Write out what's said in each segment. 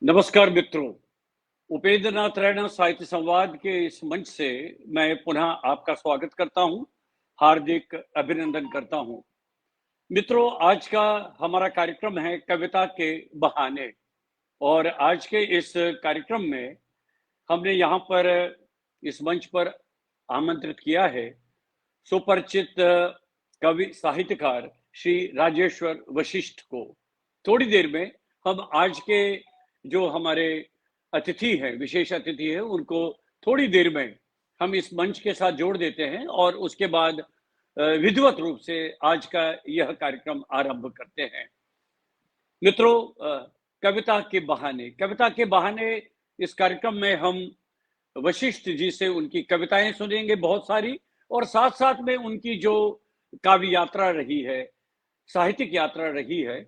नमस्कार मित्रों। उपेंद्र नाथ रैना साहित्य संवाद के इस मंच से मैं पुनः आपका स्वागत करता हूं, हार्दिक अभिनंदन करता हूं। मित्रों, आज का हमारा कार्यक्रम है कविता के बहाने और आज के इस कार्यक्रम में हमने यहाँ पर इस मंच पर आमंत्रित किया है सुपरिचित कवि साहित्यकार श्री राजेश्वर वशिष्ठ को। थोड़ी देर में हम आज के जो हमारे अतिथि हैं, विशेष अतिथि हैं, उनको थोड़ी देर में हम इस मंच के साथ जोड़ देते हैं और उसके बाद विधिवत रूप से आज का यह कार्यक्रम आरंभ करते हैं। मित्रों, कविता के बहाने इस कार्यक्रम में हम वशिष्ठ जी से उनकी कविताएं सुनेंगे बहुत सारी, और साथ साथ में उनकी जो काव्य यात्रा रही है, साहित्यिक यात्रा रही है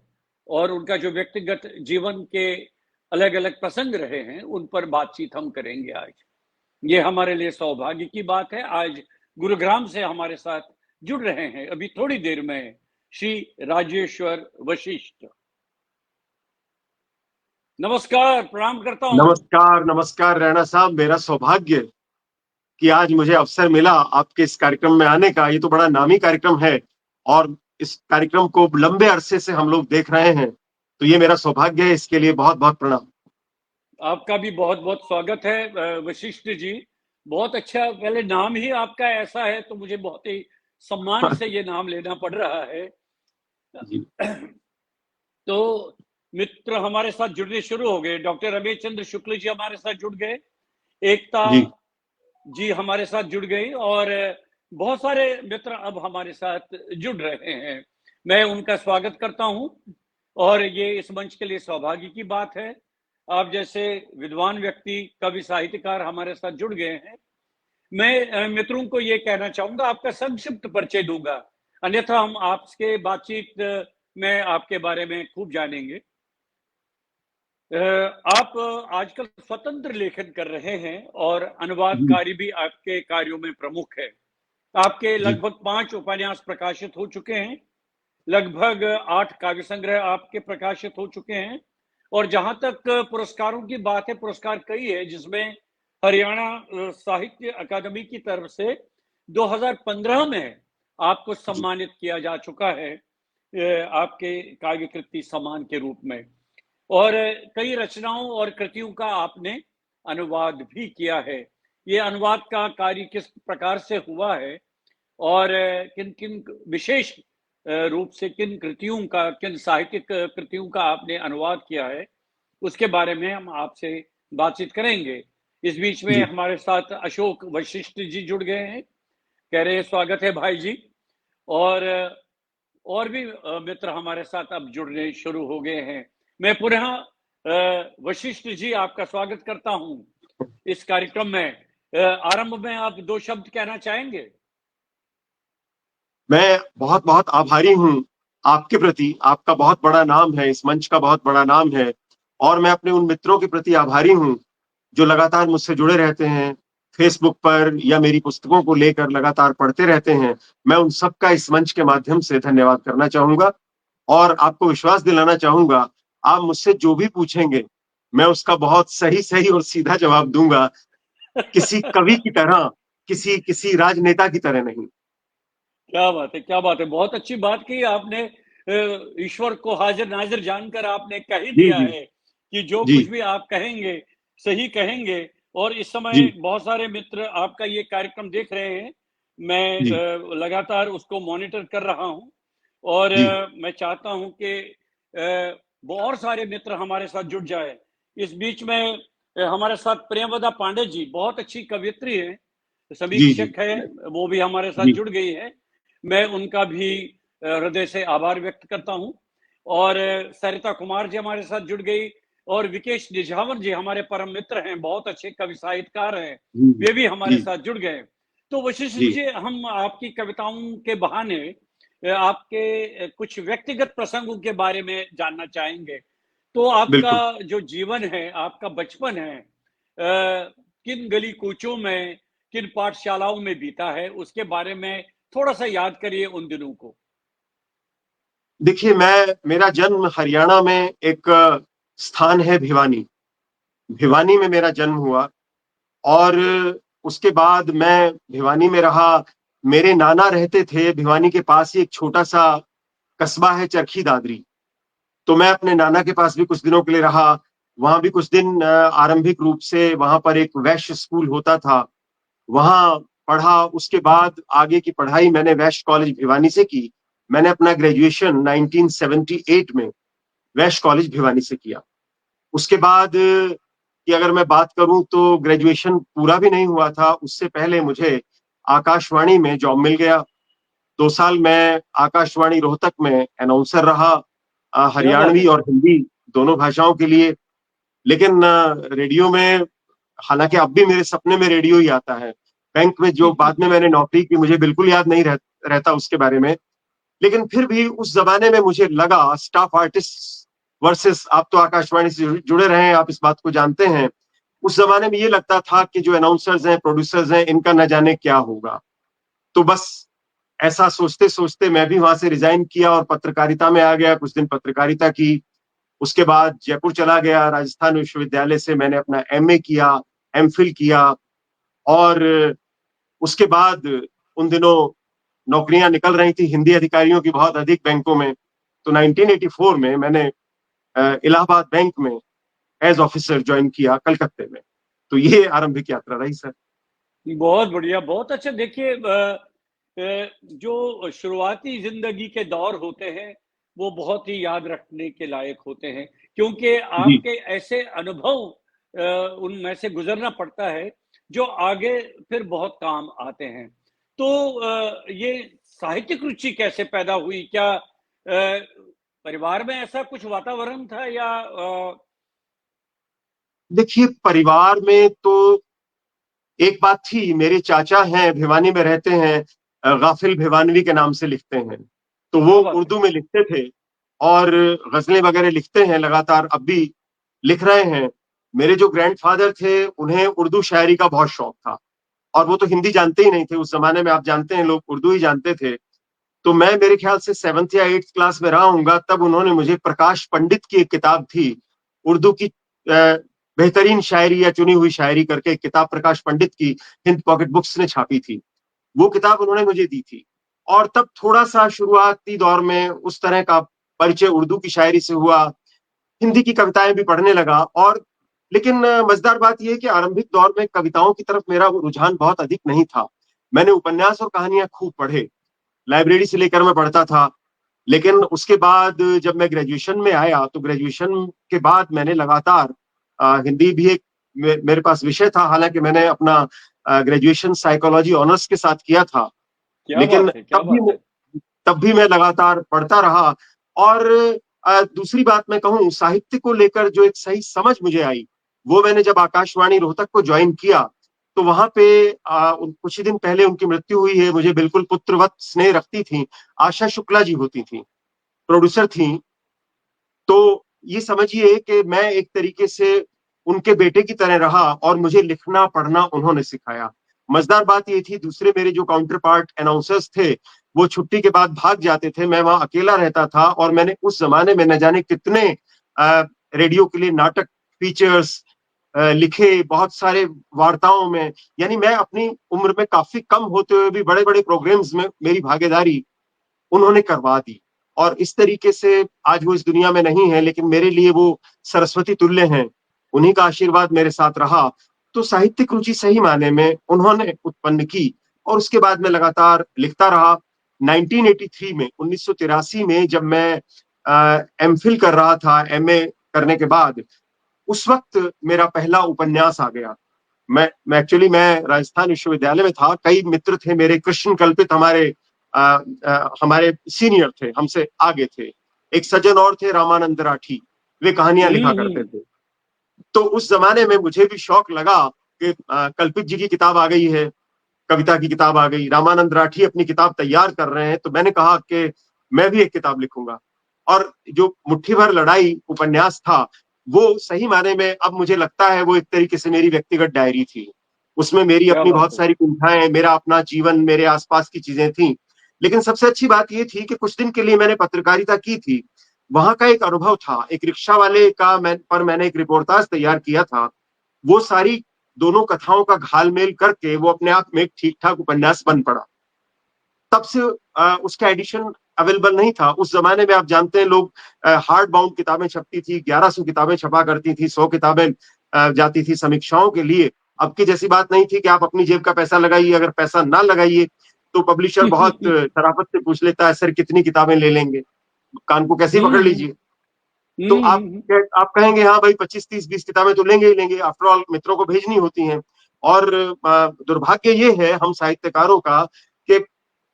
और उनका जो व्यक्तिगत जीवन के अलग अलग प्रसंग रहे हैं, उन पर बातचीत हम करेंगे आज। ये हमारे लिए सौभाग्य की बात है। आज गुरुग्राम से हमारे साथ जुड़ रहे हैं अभी थोड़ी देर में श्री राजेश्वर वशिष्ठ। नमस्कार, प्रणाम करता हूं। नमस्कार नमस्कार रैना साहब, मेरा सौभाग्य कि आज मुझे अवसर मिला आपके इस कार्यक्रम में आने का। ये तो बड़ा नामी कार्यक्रम है और इस कार्यक्रम को लंबे अरसे से हम लोग देख रहे हैं, तो ये मेरा सौभाग्य है। इसके लिए बहुत बहुत प्रणाम। आपका भी बहुत बहुत स्वागत है वशिष्ठ जी। बहुत अच्छा, पहले नाम ही आपका ऐसा है तो मुझे बहुत ही सम्मान से ये नाम लेना पड़ रहा है। जी। तो मित्र हमारे साथ जुड़ने शुरू हो गए। डॉक्टर रमेश चंद्र शुक्ल जी हमारे साथ जुड़ गए, एकता जी हमारे साथ जुड़ गई और बहुत सारे मित्र अब हमारे साथ जुड़ रहे हैं। मैं उनका स्वागत करता हूं और ये इस मंच के लिए सौभाग्य की बात है। आप जैसे विद्वान व्यक्ति, कवि, साहित्यकार हमारे साथ जुड़ गए हैं। मैं मित्रों को ये कहना चाहूंगा, आपका संक्षिप्त परिचय दूंगा, अन्यथा हम आपके बातचीत में आपके बारे में खूब जानेंगे। आप आजकल स्वतंत्र लेखन कर रहे हैं और अनुवाद कार्य भी आपके कार्यों में प्रमुख है। आपके लगभग 5 उपन्यास प्रकाशित हो चुके हैं, लगभग 8 काव्य संग्रह आपके प्रकाशित हो चुके हैं और जहां तक पुरस्कारों की बात है, पुरस्कार कई है, जिसमें हरियाणा साहित्य अकादमी की तरफ से 2015 में आपको सम्मानित किया जा चुका है आपके काव्य कृति सम्मान के रूप में, और कई रचनाओं और कृतियों का आपने अनुवाद भी किया है। ये अनुवाद का कार्य किस प्रकार से हुआ है और किन किन विशेष रूप से किन कृतियों का, किन साहित्यिक कृतियों का आपने अनुवाद किया है, उसके बारे में हम आपसे बातचीत करेंगे। इस बीच में हमारे साथ अशोक वशिष्ठ जी जुड़ गए हैं, कह रहे हैं स्वागत है भाई जी। और भी मित्र हमारे साथ अब जुड़ने शुरू हो गए हैं। मैं पुनः वशिष्ठ जी आपका स्वागत करता हूं इस कार्यक्रम में। आरंभ में आप 2 शब्द कहना चाहेंगे? मैं बहुत बहुत आभारी हूं आपके प्रति। आपका बहुत बड़ा नाम है, इस मंच का बहुत बड़ा नाम है, और मैं अपने उन मित्रों के प्रति आभारी हूं जो लगातार मुझसे जुड़े रहते हैं, फेसबुक पर या मेरी पुस्तकों को लेकर लगातार पढ़ते रहते हैं। मैं उन सबका इस मंच के माध्यम से धन्यवाद करना चाहूंगा और आपको विश्वास दिलाना चाहूंगा, आप मुझसे जो भी पूछेंगे मैं उसका बहुत सही सही और सीधा जवाब दूंगा, किसी कवि की तरह, किसी किसी राजनेता की तरह नहीं। क्या बात है, क्या बात है। बहुत अच्छी बात की आपने। ईश्वर को हाजिर नाजिर जानकर आपने कह ही दिया है कि जो कुछ भी आप कहेंगे सही कहेंगे। और इस समय बहुत सारे मित्र आपका ये कार्यक्रम देख रहे हैं, मैं लगातार उसको मॉनिटर कर रहा हूं और मैं चाहता हूं कि वो और सारे मित्र हमारे साथ जुड़ जाए। इस बीच में हमारे साथ प्रियंवदा पांडे जी, बहुत अच्छी कवियत्री है, समीक्षक है, वो भी हमारे साथ जुड़ गई है। मैं उनका भी हृदय से आभार व्यक्त करता हूं। और सरिता कुमार जी हमारे साथ जुड़ गई और विकेश निझावर जी हमारे परम मित्र हैं, बहुत अच्छे कवि साहित्यकार हैं, वे भी हमारे साथ जुड़ गए। तो वशिष्ठ जी, हम आपकी कविताओं के बहाने आपके कुछ व्यक्तिगत प्रसंगों के बारे में जानना चाहेंगे। तो आपका जो जीवन है, आपका बचपन है, किन गली कूचों में, किन पाठशालाओं में बीता है, उसके बारे में थोड़ा सा याद करिए उन दिनों को। देखिए, मेरा जन्म हरियाणा में एक स्थान है भिवानी, भिवानी में मेरा जन्म हुआ और उसके बाद मैं भिवानी में रहा। मेरे नाना रहते थे भिवानी के पास ही, एक छोटा सा कस्बा है चरखी दादरी। तो मैं अपने नाना के पास भी कुछ दिनों के लिए रहा। वहां भी कुछ दिन आरंभिक रूप से वहां पर एक वैश्य स्कूल होता था, वहां पढ़ा। उसके बाद आगे की पढ़ाई मैंने वैश्य कॉलेज भिवानी से की। मैंने अपना ग्रेजुएशन 1978 में वैश्य कॉलेज भिवानी से किया। उसके बाद की अगर मैं बात करूं तो ग्रेजुएशन पूरा भी नहीं हुआ था, उससे पहले मुझे आकाशवाणी में जॉब मिल गया। 2 साल मैं आकाशवाणी रोहतक में अनाउंसर रहा, क्या बात हरियाणवी है। और हिंदी दोनों भाषाओं के लिए। लेकिन रेडियो में, हालांकि अब भी मेरे सपने में रेडियो ही आता है। बैंक में जो बाद में मैंने नौकरी की, मुझे बिल्कुल याद नहीं रहता उसके बारे में। लेकिन फिर भी उस जमाने में मुझे लगा स्टाफ आर्टिस्ट वर्सेस, आप तो आकाशवाणी से जुड़े रहे हैं, आप इस बात को जानते हैं। उस जमाने में ये लगता था कि जो अनाउंसर्स हैं, प्रोड्यूसर्स हैं, इनका न जाने क्या होगा। तो बस ऐसा सोचते सोचते मैं भी वहां से रिजाइन किया और पत्रकारिता में आ गया। कुछ दिन पत्रकारिता की, उसके बाद जयपुर चला गया। राजस्थान विश्वविद्यालय से मैंने अपना एमए किया, एमफिल किया। और उसके बाद उन दिनों नौकरियां निकल रही थी हिंदी अधिकारियों की बहुत अधिक बैंकों में। तो 1984 में मैंने इलाहाबाद बैंक में एज ऑफिसर ज्वाइन किया कलकत्ते में। तो ये आरंभिक यात्रा रही सर। बहुत बढ़िया, बहुत अच्छा। देखिए जो शुरुआती जिंदगी के दौर होते हैं वो बहुत ही याद रखने के लायक होते हैं, क्योंकि जी। आपके ऐसे अनुभव उनमें से गुजरना पड़ता है जो आगे फिर बहुत काम आते हैं। तो ये साहित्यिक रुचि कैसे पैदा हुई? क्या परिवार में ऐसा कुछ वातावरण था या देखिए, परिवार में तो एक बात थी। मेरे चाचा हैं, भिवानी में रहते हैं, गाफिल भिवानवी के नाम से लिखते हैं। तो वो क्या बात है। उर्दू में लिखते थे और गजलें वगैरह लिखते हैं, लगातार अब भी लिख रहे हैं। मेरे जो ग्रैंडफादर थे, उन्हें उर्दू शायरी का बहुत शौक था। और वो तो हिंदी जानते ही नहीं थे उस जमाने में, आप जानते हैं लोग उर्दू ही जानते थे। तो मैं मेरे ख्याल से 7th या 8th क्लास में रहा हूंगा, तब उन्होंने मुझे प्रकाश पंडित की एक किताब थी उर्दू की, बेहतरीन शायरी या चुनी हुई शायरी करके एक किताब प्रकाश पंडित की हिंद पॉकेट बुक्स ने छापी थी। वो किताब उन्होंने मुझे दी थी। और तब थोड़ा सा शुरुआती दौर में उस तरह का परिचय उर्दू की शायरी से हुआ। हिंदी की कविताएं भी पढ़ने लगा। और लेकिन मजेदार बात यह है कि आरंभिक दौर में कविताओं की तरफ मेरा रुझान बहुत अधिक नहीं था। मैंने उपन्यास और कहानियां खूब पढ़े, लाइब्रेरी से लेकर मैं पढ़ता था। लेकिन उसके बाद जब मैं ग्रेजुएशन में आया, तो ग्रेजुएशन के बाद मैंने लगातार हिंदी भी एक मेरे पास विषय था। हालांकि मैंने अपना ग्रेजुएशन साइकोलॉजी ऑनर्स के साथ किया था। क्या लेकिन बात है, क्या बात है। तब भी मैं लगातार पढ़ता रहा। और दूसरी बात मैं कहूँ, साहित्य को लेकर जो एक सही समझ मुझे आई, वो मैंने जब आकाशवाणी रोहतक को ज्वाइन किया, तो वहां पे कुछ ही दिन पहले उनकी मृत्यु हुई है। मुझे बिल्कुल पुत्रवत स्नेह रखती थी, आशा शुक्ला जी होती थी, प्रोड्यूसर थी। तो ये समझिए कि मैं एक तरीके से उनके बेटे की तरह रहा और मुझे लिखना पढ़ना उन्होंने सिखाया। मजेदार बात ये थी, दूसरे मेरे जो काउंटर पार्ट अनाउंसर्स थे, वो छुट्टी के बाद भाग जाते थे, मैं वहां अकेला रहता था। और मैंने उस जमाने में न जाने कितने रेडियो के लिए नाटक, फीचर्स लिखे, बहुत सारे वार्ताओं में। यानी मैं अपनी उम्र में काफी कम होते हुए भी बड़े बड़े प्रोग्राम्स में मेरी भागीदारी उन्होंने करवा दी। और इस तरीके से आज वो इस दुनिया में नहीं है, लेकिन मेरे लिए वो सरस्वती तुल्य हैं। उन्हीं का आशीर्वाद मेरे साथ रहा। तो साहित्यिक रुचि सही मायने में उन्होंने उत्पन्न की। और उसके बाद मैं लगातार लिखता रहा। 1983 में, 1983 में जब मैं एमफिल कर रहा था, एमए करने के बाद, उस वक्त मेरा पहला उपन्यास आ गया। मैं एक्चुअली मैं राजस्थान विश्वविद्यालय में था। कई मित्र थे मेरे, कृष्ण कल्पित हमारे सीनियर थे, हमसे आगे थे। एक सज्जन और थे, रामानंद राठी, वे कहानियां लिखा करते हम्म। थे। तो उस जमाने में मुझे भी शौक लगा कि कल्पित जी की किताब आ गई है, कविता की किताब आ गई, रामानंद राठी अपनी किताब तैयार कर रहे हैं, तो मैंने कहा कि मैं भी एक किताब लिखूंगा। और जो मुट्ठी भर लड़ाई उपन्यास था, वो सही माने में अब मुझे लगता है वो एक तरीके से मेरी व्यक्तिगत डायरी थी। उसमें मेरी क्या अपनी बात बहुत है। सारी कुंठाएं, मेरा अपना जीवन, मेरे आसपास की चीजें थी। लेकिन सबसे अच्छी बात ये थी कि कुछ दिन के लिए मैंने पत्रकारिता की थी। वहां का एक अनुभव था, एक रिक्शा वाले का मैंने एक रिपोर्टाज तैयार किया था। वो सारी दोनों कथाओं का घालमेल करके वो अपने आप में एक ठीक ठाक उपन्यास बन पड़ा। तब से उसका एडिशन अवेलेबल नहीं था। उस जमाने में आप जानते हैं लोग हार्ड बाउंड किताबें छपती थी, 1100 किताबें छपा करती थी, 100 किताबें जाती थी समीक्षाओं के लिए। अब की जैसी बात नहीं थी कि आप अपनी जेब का पैसा लगाइए, अगर पैसा ना लगाइए तो पब्लिशर बहुत शराफत से पूछ लेता है, सर कितनी किताबें ले लेंगे, कान को कैसे पकड़ लीजिए। तो आप कहेंगे हाँ भाई 25 30 20 किताबें तो लेंगे ही लेंगे, आफ्टर ऑल मित्रों को भेजनी होती हैं। और दुर्भाग्य ये है हम साहित्यकारों का कि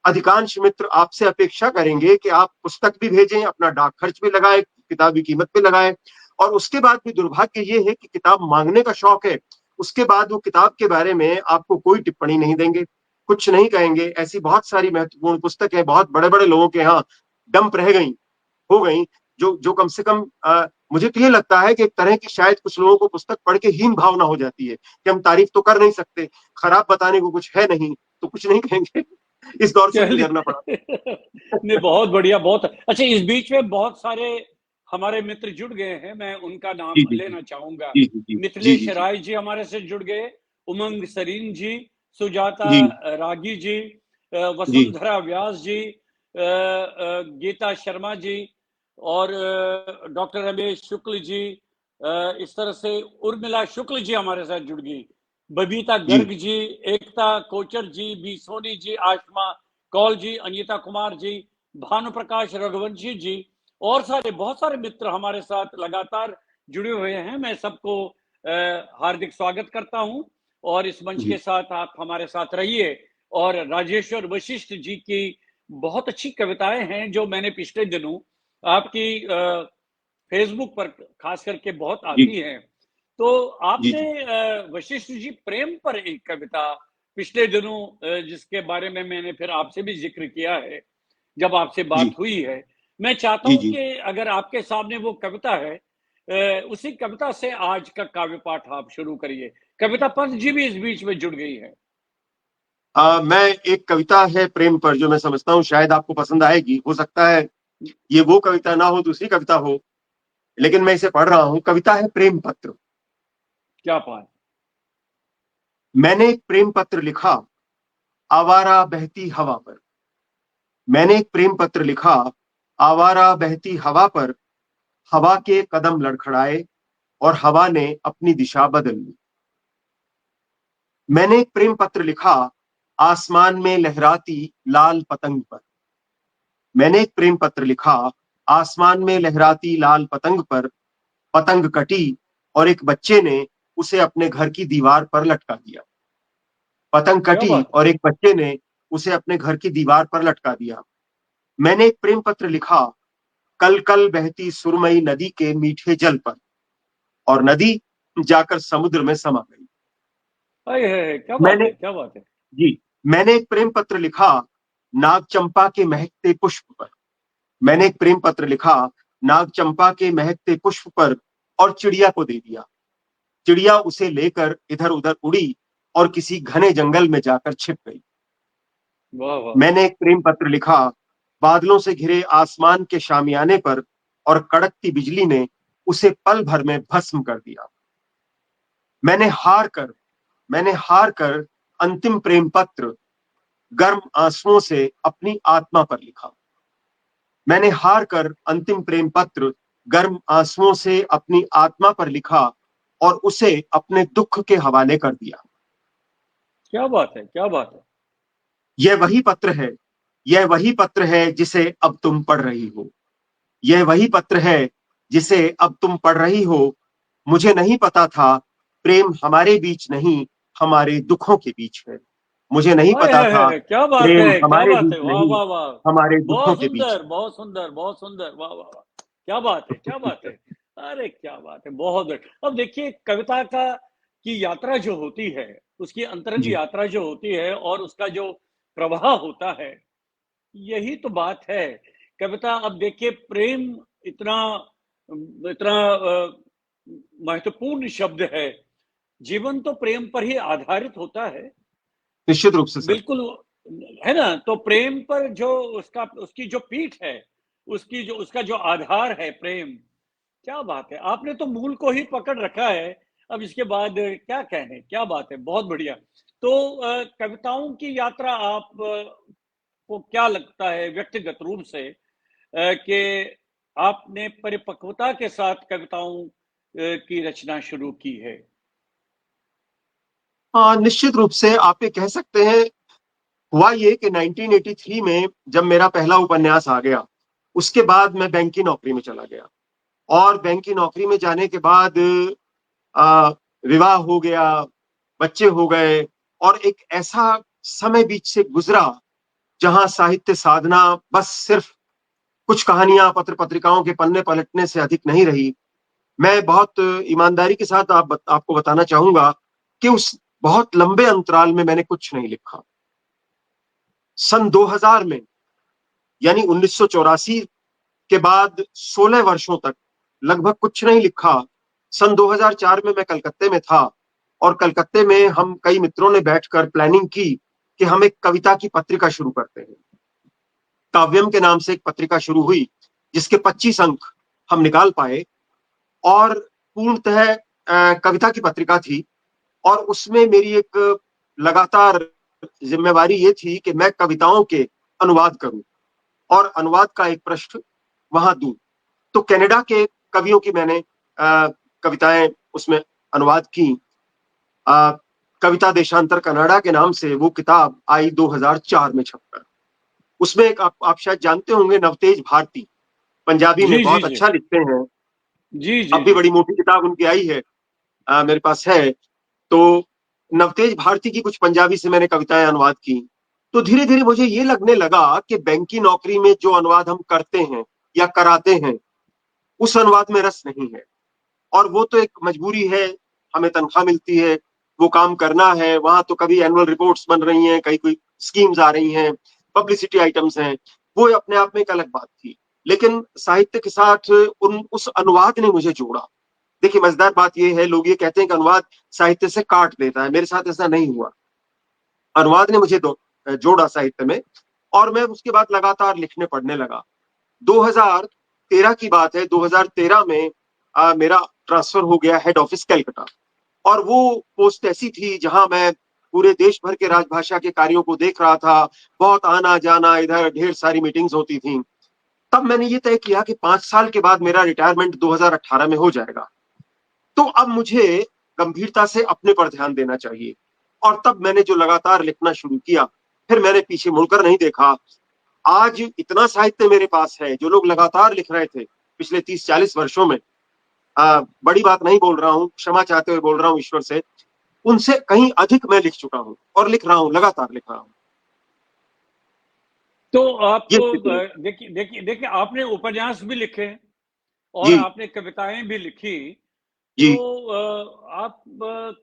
अधिकांश मित्र आपसे अपेक्षा करेंगे कि आप पुस्तक भी भेजें, अपना डाक खर्च भी लगाए, किताब की कीमत भी लगाए, और उसके बाद भी दुर्भाग्य ये है कि किताब मांगने का शौक है, उसके बाद वो किताब के बारे में आपको कोई टिप्पणी नहीं देंगे, कुछ नहीं कहेंगे। ऐसी बहुत सारी महत्वपूर्ण पुस्तक है, बहुत बड़े बड़े लोगों के यहाँ डंप रह गई, हो गई, जो जो कम से कम मुझे तो ये लगता है कि एक तरह की शायद कुछ लोगों को पुस्तक पढ़ के हीन भावना हो जाती है कि हम तारीफ तो कर नहीं सकते, खराब बताने को कुछ है नहीं तो कुछ नहीं कहेंगे। इस दौर से गुजरना पड़ा। नहीं, बहुत बढ़िया, बहुत अच्छा। इस बीच में बहुत सारे हमारे मित्र जुड़ गए हैं, मैं उनका नाम जी जी लेना चाहूंगा। जी जी जी जी मिथिलेश जी राय जी हमारे से जुड़ गए, उमंग सरीन जी, सुजाता जी रागी जी, जी वसुंधरा व्यास जी, गीता शर्मा जी, और डॉक्टर रमेश शुक्ल जी, इस तरह से उर्मिला शुक्ल जी हमारे साथ जुड़ गई, बबीता जी गर्ग जी, एकता कोचर जी, बी सोनी जी, आशमा कौल जी, अनीता कुमार जी, भानु प्रकाश रघुवंशी जी, और सारे बहुत सारे मित्र हमारे साथ लगातार जुड़े हुए हैं। मैं सबको हार्दिक स्वागत करता हूं, और इस मंच के जी साथ आप हमारे साथ रहिए। और राजेश्वर वशिष्ठ जी की बहुत अच्छी कविताएं हैं जो मैंने पिछले दिनों आपकी फेसबुक पर खास करके बहुत जी आती हैं। तो जी आपने जी वशिष्ठ जी प्रेम पर एक कविता पिछले दिनों जिसके बारे में मैंने फिर आपसे भी जिक्र किया है जब आपसे बात जी हुई है, मैं चाहता जी हूं जी कि अगर आपके सामने वो कविता है, उसी कविता से आज का काव्य पाठ आप शुरू करिए। कविता पंत जी भी इस बीच में जुड़ गई है। मैं एक कविता है प्रेम पर जो मैं समझता हूँ शायद आपको पसंद आएगी, हो सकता है ये वो कविता ना हो, दूसरी कविता हो, लेकिन मैं इसे पढ़ रहा हूँ। कविता है प्रेम पत्र। क्या पाए। मैंने एक प्रेम पत्र लिखा आवारा बहती हवा पर। मैंने एक प्रेम पत्र लिखा आवारा बहती हवा पर। हवा के कदम लड़खड़ाए और हवा ने अपनी दिशा बदल ली। मैंने एक प्रेम पत्र लिखा आसमान में लहराती लाल पतंग पर। मैंने एक प्रेम पत्र लिखा आसमान में लहराती लाल पतंग पर। पतंग कटी और एक बच्चे ने उसे अपने घर की दीवार पर लटका दिया। पतंग क्या कटी बात है। और एक बच्चे ने उसे अपने घर की दीवार पर लटका दिया। मैंने एक प्रेम पत्र लिखा कल कल बहती सुरमई नदी के मीठे जल पर, और नदी जाकर समुद्र में समा गई। अरे है, क्या बात मैंने है, क्या बात है। जी मैंने एक प्रेम पत्र लिखा नाग चंपा के महकते पुष्प पर। मैंने एक प्रेम पत्र लिखा नाग चंपा के महकते पुष्प पर और चिड़िया को दे दिया। चिड़िया उसे लेकर इधर उधर उड़ी और किसी घने जंगल में जाकर छिप गई। वाह वाह वाह। मैंने एक प्रेम पत्र लिखा बादलों से घिरे आसमान के शामियाने पर, और कड़कती बिजली ने उसे पल भर में भस्म कर दिया। मैंने हार कर मैंने हार कर अंतिम प्रेम पत्र गर्म आंसुओं से अपनी आत्मा पर लिखा। मैंने हार कर अंतिम प्रेम पत्र गर्म आंसुओं से अपनी आत्मा पर लिखा और उसे अपने दुख के हवाले कर दिया। क्या बात है, क्या बात है। यह वही पत्र है यह वही पत्र है जिसे अब तुम पढ़ रही हो। यह वही पत्र है जिसे अब तुम पढ़ रही हो। मुझे नहीं पता था प्रेम हमारे बीच नहीं, हमारे दुखों के बीच है। मुझे नहीं हाय पता हाय था हाय, क्या बात प्रेम है, क्या हमारे बात बीच है, वाह नहीं, वाह वाह। हमारे दुखों बहुत के बीच सुंदर, बहुत सुंदर, बहुत सुंदर, वाह वाह वाह। क्या बात है, क्या बात है। अरे क्या बात है, बहुत बढ़िया। अब देखिए कविता का की यात्रा जो होती है, उसकी अंतरंग जी यात्रा जो होती है और उसका जो प्रवाह होता है, यही तो बात है। कविता, अब देखिए प्रेम इतना इतना महत्वपूर्ण शब्द है। जीवन तो प्रेम पर ही आधारित होता है। निश्चित रूप से सर। बिल्कुल, है ना। तो प्रेम पर जो उसका उसकी जो पीठ है, उसकी जो उसका जो आधार है प्रेम, क्या बात है! आपने तो मूल को ही पकड़ रखा है। अब इसके बाद क्या कहने, क्या बात है, बहुत बढ़िया। तो कविताओं की यात्रा आप को क्या लगता है व्यक्तिगत रूप से कि आपने परिपक्वता के साथ कविताओं की रचना शुरू की है? हाँ, निश्चित रूप से आप ये कह सकते हैं। हुआ ये कि 1983 में जब मेरा पहला उपन्यास आ गया, उसके बाद मैं बैंक की नौकरी में चला गया। और बैंक की नौकरी में जाने के बाद आ, विवाह हो गया, बच्चे हो गए, और एक ऐसा समय बीच से गुजरा जहां साहित्य साधना बस सिर्फ कुछ कहानियां पत्र पत्रिकाओं के पन्ने पलटने से अधिक नहीं रही। मैं बहुत ईमानदारी के साथ आपको बताना चाहूंगा कि उस बहुत लंबे अंतराल में मैंने कुछ नहीं लिखा। सन 2000 में, यानी 1984 के बाद 16 वर्षों तक लगभग कुछ नहीं लिखा। सन 2004 में मैं कलकत्ते में था, और कलकत्ते में हम कई मित्रों ने बैठकर प्लानिंग की कि हम एक कविता की पत्रिका शुरू करते हैं। काव्यम के नाम से एक पत्रिका शुरू हुई, जिसके 25 अंक हम निकाल पाए, और पूर्णतः कविता की पत्रिका थी। और उसमें मेरी एक लगातार जिम्मेवारी ये थी कि मैं कविताओं के अनुवाद करूं, और अनुवाद का एक पृष्ठ वहां दूं। तो कनाडा के कवियों की मैंने कविताएं उसमें अनुवाद की। अ, कविता देशांतर कनाडा के नाम से वो किताब आई 2004 में छपकर। उसमें एक आप शायद जानते होंगे, नवतेज भारती, पंजाबी में जी, जी, बहुत जी। अच्छा लिखते हैं। जी, अब जी, भी जी। बड़ी मोटी किताब उनकी आई है, मेरे पास है। तो नवतेज भारती की कुछ पंजाबी से मैंने कविताएं अनुवाद की। तो धीरे धीरे मुझे ये लगने लगा कि बैंक की नौकरी में जो अनुवाद हम करते हैं या कराते हैं, उस अनुवाद में रस नहीं है। और वो तो एक मजबूरी है, हमें तनख्वाह मिलती है, वो काम करना है। वहां तो कभी एनुअल रिपोर्ट्स बन रही हैं, कहीं कोई स्कीम्स आ रही हैं, पब्लिसिटी आइटम्स हैं। वो अपने आप में एक अलग बात थी। लेकिन साहित्य के साथ उस अनुवाद ने मुझे जोड़ा। देखिए, मजेदार बात यह है, लोग ये कहते हैं कि अनुवाद साहित्य से काट देता है। मेरे साथ ऐसा नहीं हुआ। अनुवाद ने मुझे जोड़ा साहित्य में, और मैं उसके बाद लगातार लिखने पढ़ने लगा। 2013 की बात है। 2013 में मेरा ट्रांसफर हो गया हेड ऑफिस कलकत्ता। और वो पोस्ट ऐसी थी जहां मैं पूरे देश भर के राजभाषा के कार्यों को देख रहा था। बहुत आना जाना, इधर ढेर सारी मीटिंग्स होती थी। तब मैंने ये तय किया कि 5 साल के बाद मेरा रिटायरमेंट 2018 में हो जाएगा। तो अब मुझे गंभीरता से अपने पर ध्यान देना चाहिए। और तब मैंने जो लगातार लिखना शुरू किया, फिर मैंने पीछे मुड़कर नहीं देखा। आज इतना साहित्य मेरे पास है। जो लोग लगातार लिख रहे थे पिछले 30-40 वर्षों में, बड़ी बात नहीं बोल रहा हूं, क्षमा चाहते हुए बोल रहा हूं ईश्वर से, उनसे कहीं अधिक मैं लिख चुका हूं, और लिख रहा हूं, लगातार लिख रहा हूं। तो आप ये स्थिति है। देखिए देखिए देखिए, आपने उपन्यास भी लिखे और जी। आपने कविताएं भी लिखी। जी। तो आप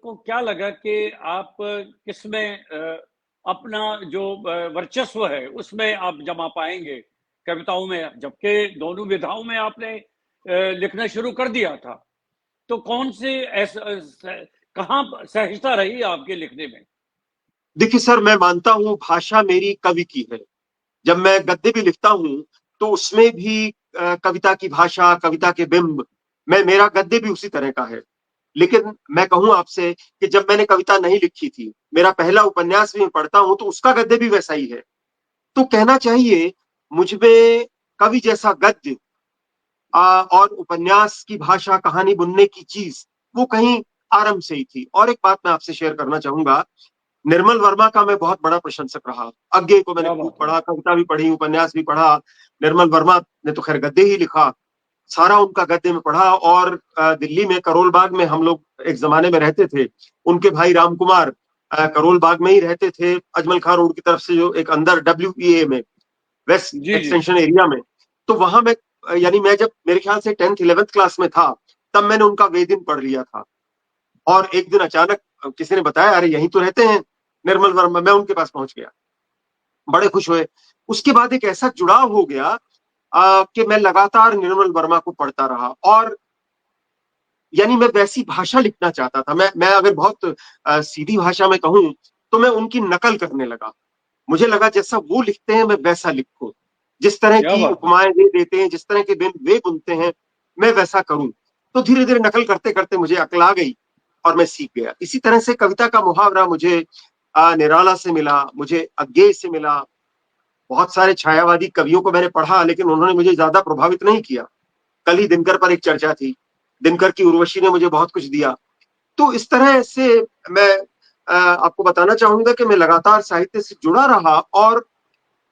को क्या लगा कि आप किसमें अपना जो वर्चस्व है उसमें आप जमा पाएंगे कविताओं में, जबकि दोनों विधाओं में आपने लिखना शुरू कर दिया था। तो कौन से कहाँ सहजता रही आपके लिखने में? देखिए सर, मैं मानता हूं भाषा मेरी कवि की है। जब मैं गद्य भी लिखता हूं, तो उसमें भी कविता की भाषा, कविता के बिंब, मैं मेरा गद्य भी उसी तरह का है। लेकिन मैं कहूं आपसे कि जब मैंने कविता नहीं लिखी थी, मेरा पहला उपन्यास भी मैं पढ़ता हूं, तो उसका गद्य भी वैसा ही है। तो कहना चाहिए, मुझमें कवि जैसा गद्य और उपन्यास की भाषा, कहानी बुनने की चीज, वो कहीं आरंभ से ही थी। और एक बात मैं आपसे शेयर करना चाहूंगा। निर्मल वर्मा का मैं बहुत बड़ा प्रशंसक रहा। अज्ञे को मैंने क्या खूब बात है! पढ़ा, कविता भी पढ़ी, उपन्यास भी पढ़ा। निर्मल वर्मा ने तो खैर गद्य ही लिखा, सारा उनका गद्य में पढ़ा। और दिल्ली में करोल बाग में हम लोग एक जमाने में रहते थे। उनके भाई राम कुमार करोल बाग में ही रहते थे, अजमल खान रोड की तरफ से, जो एक अंदर WPA में, वेस्ट जी, जी। एक्सटेंशन एरिया में। तो वहां मैं, यानी मैं जब मेरे ख्याल से 10th 11th क्लास में था, तब मैंने उनका वेदिन पढ़ लिया था। और एक दिन अचानक किसी ने बताया, अरे यहीं तो रहते हैं निर्मल वर्मा। मैं उनके पास पहुंच गया, बड़े खुश हुए। उसके बाद एक ऐसा जुड़ाव हो गया कि मैं लगातार निर्मल वर्मा को पढ़ता रहा। और यानी मैं वैसी भाषा लिखना चाहता था। मैं अगर बहुत सीधी भाषा में कहूं, तो मैं उनकी नकल करने लगा। मुझे लगा जैसा वो लिखते हैं मैं वैसा लिखूं। जिस तरह क्या की बात है। उपमाएं वे देते हैं, जिस तरह के बिन वे बुनते हैं, मैं वैसा करूं। तो धीरे धीरे नकल करते करते मुझे अकल आ गई और मैं सीख गया। इसी तरह से कविता का मुहावरा मुझे निराला से मिला, मुझे अज्ञेय से मिला। बहुत सारे छायावादी कवियों को मैंने पढ़ा, लेकिन उन्होंने मुझे ज्यादा प्रभावित नहीं किया। कल ही दिनकर पर एक चर्चा थी, दिनकर की उर्वशी ने मुझे बहुत कुछ दिया। तो इस तरह से मैं आपको बताना चाहूंगा कि मैं लगातार साहित्य से जुड़ा रहा। और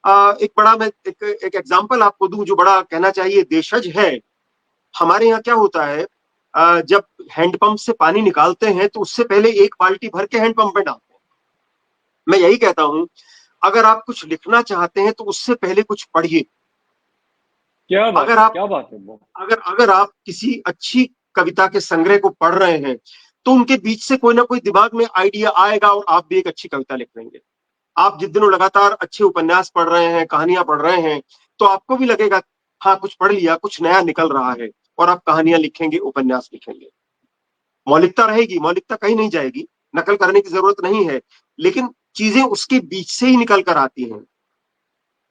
एक बड़ा मैं एक एग्जाम्पल आपको दूं जो बड़ा कहना चाहिए देशज है। हमारे यहाँ क्या होता है, जब हैंडपंप से पानी निकालते हैं तो उससे पहले एक बाल्टी भर के हैंडपंप में डालते हैं। मैं यही कहता हूं, अगर आप कुछ लिखना चाहते हैं तो उससे पहले कुछ पढ़िए। क्या बात अगर है, आप क्या बात है वो। अगर अगर आप किसी अच्छी कविता के संग्रह को पढ़ रहे हैं तो उनके बीच से कोई ना कोई दिमाग में आइडिया आएगा और आप भी एक अच्छी कविता लिख लेंगे। आप जिस दिनों लगातार अच्छे उपन्यास पढ़ रहे हैं, कहानियां पढ़ रहे हैं, तो आपको भी लगेगा हाँ कुछ पढ़ लिया, कुछ नया निकल रहा है, और आप कहानियां लिखेंगे, उपन्यास लिखेंगे। मौलिकता रहेगी, मौलिकता कहीं नहीं जाएगी, नकल करने की जरूरत नहीं है, लेकिन चीजें उसके बीच से ही निकल कर आती हैं।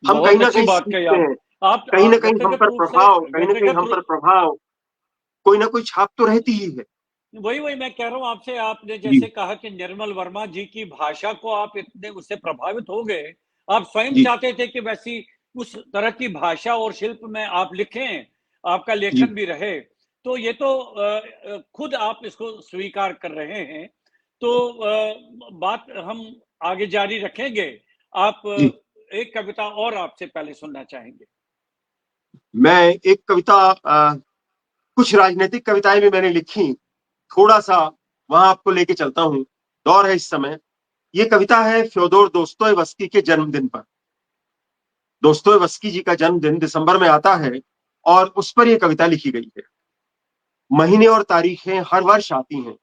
हम कहीं बहुत ना अच्छी कहीं बात कही सीखते हैं, कहीं ना आप कहीं हम व्यक्तिगत पर रूप से, प्रभाव, कहीं ना कहीं व्यक्तिगत हम पर रूप प्रभाव, कोई ना कोई छाप तो रहती ही है। वही वही मैं कह रहा हूँ आपसे। आपने जी जैसे कहा कि निर्मल वर्मा जी की भाषा को आप इतने उससे प्रभावित हो गए, आप स्वयं जी चाहते थे कि वैसी उस तरह की भाषा और शिल्प में आप लिखें, आपका जी। लेखन भी रहे। तो ये तो खुद आप इसको स्वीकार कर रहे हैं। तो बात हम आगे जारी रखेंगे। आप जी एक कविता और आपसे पहले सुनना चाहेंगे। मैं एक कविता, कुछ राजनीतिक कविताएं भी मैंने लिखी, थोड़ा सा वहां आपको लेके चलता हूँ। दौर है इस समय। ये कविता है फ्योदोर दोस्तोयेवस्की के जन्मदिन पर। दोस्तोयेवस्की जी का जन्मदिन दिसंबर में आता है और उस पर यह कविता लिखी गई है। महीने और तारीखें हर वर्ष आती हैं,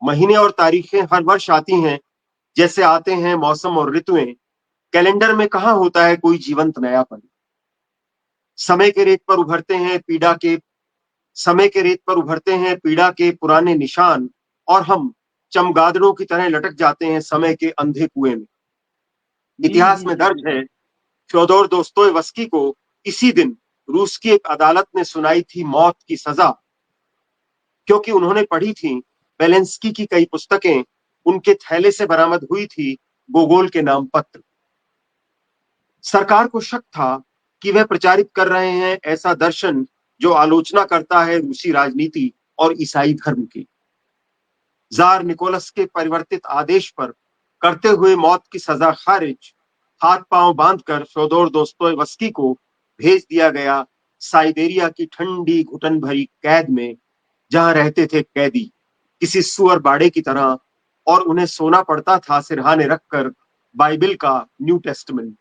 महीने और तारीखें हर वर्ष आती हैं, जैसे आते हैं मौसम और ऋतुएं। कैलेंडर में कहाँ होता है कोई जीवंत नयापन। समय के रेत पर उभरते हैं पीड़ा के समय के रेत पर उभरते हैं पीड़ा के पुराने निशान, और हम चमगादड़ों की तरह लटक जाते हैं समय के अंधे कुएं में। इतिहास में दर्ज है, फ्योदोर दोस्तोयेवस्की को इसी दिन रूस की एक अदालत ने सुनाई थी मौत की सजा, क्योंकि उन्होंने पढ़ी थी बेलेंस्की की कई पुस्तकें। उनके थैले से बरामद हुई थी गोगोल के नाम पत्र। सरकार को शक था कि वह प्रचारित कर रहे हैं ऐसा दर्शन जो आलोचना करता है रूसी राजनीति और ईसाई धर्म की। जार निकोलस के परिवर्तित आदेश पर करते हुए मौत की सजा खारिज, हाथ पांव बांधकर फ्योदोर दोस्तोयेवस्की को भेज दिया गया साइबेरिया की ठंडी घुटन भरी कैद में, जहां रहते थे कैदी किसी सुअर बाड़े की तरह, और उन्हें सोना पड़ता था सिरहाने रखकर बाइबिल का न्यू टेस्टमेंट।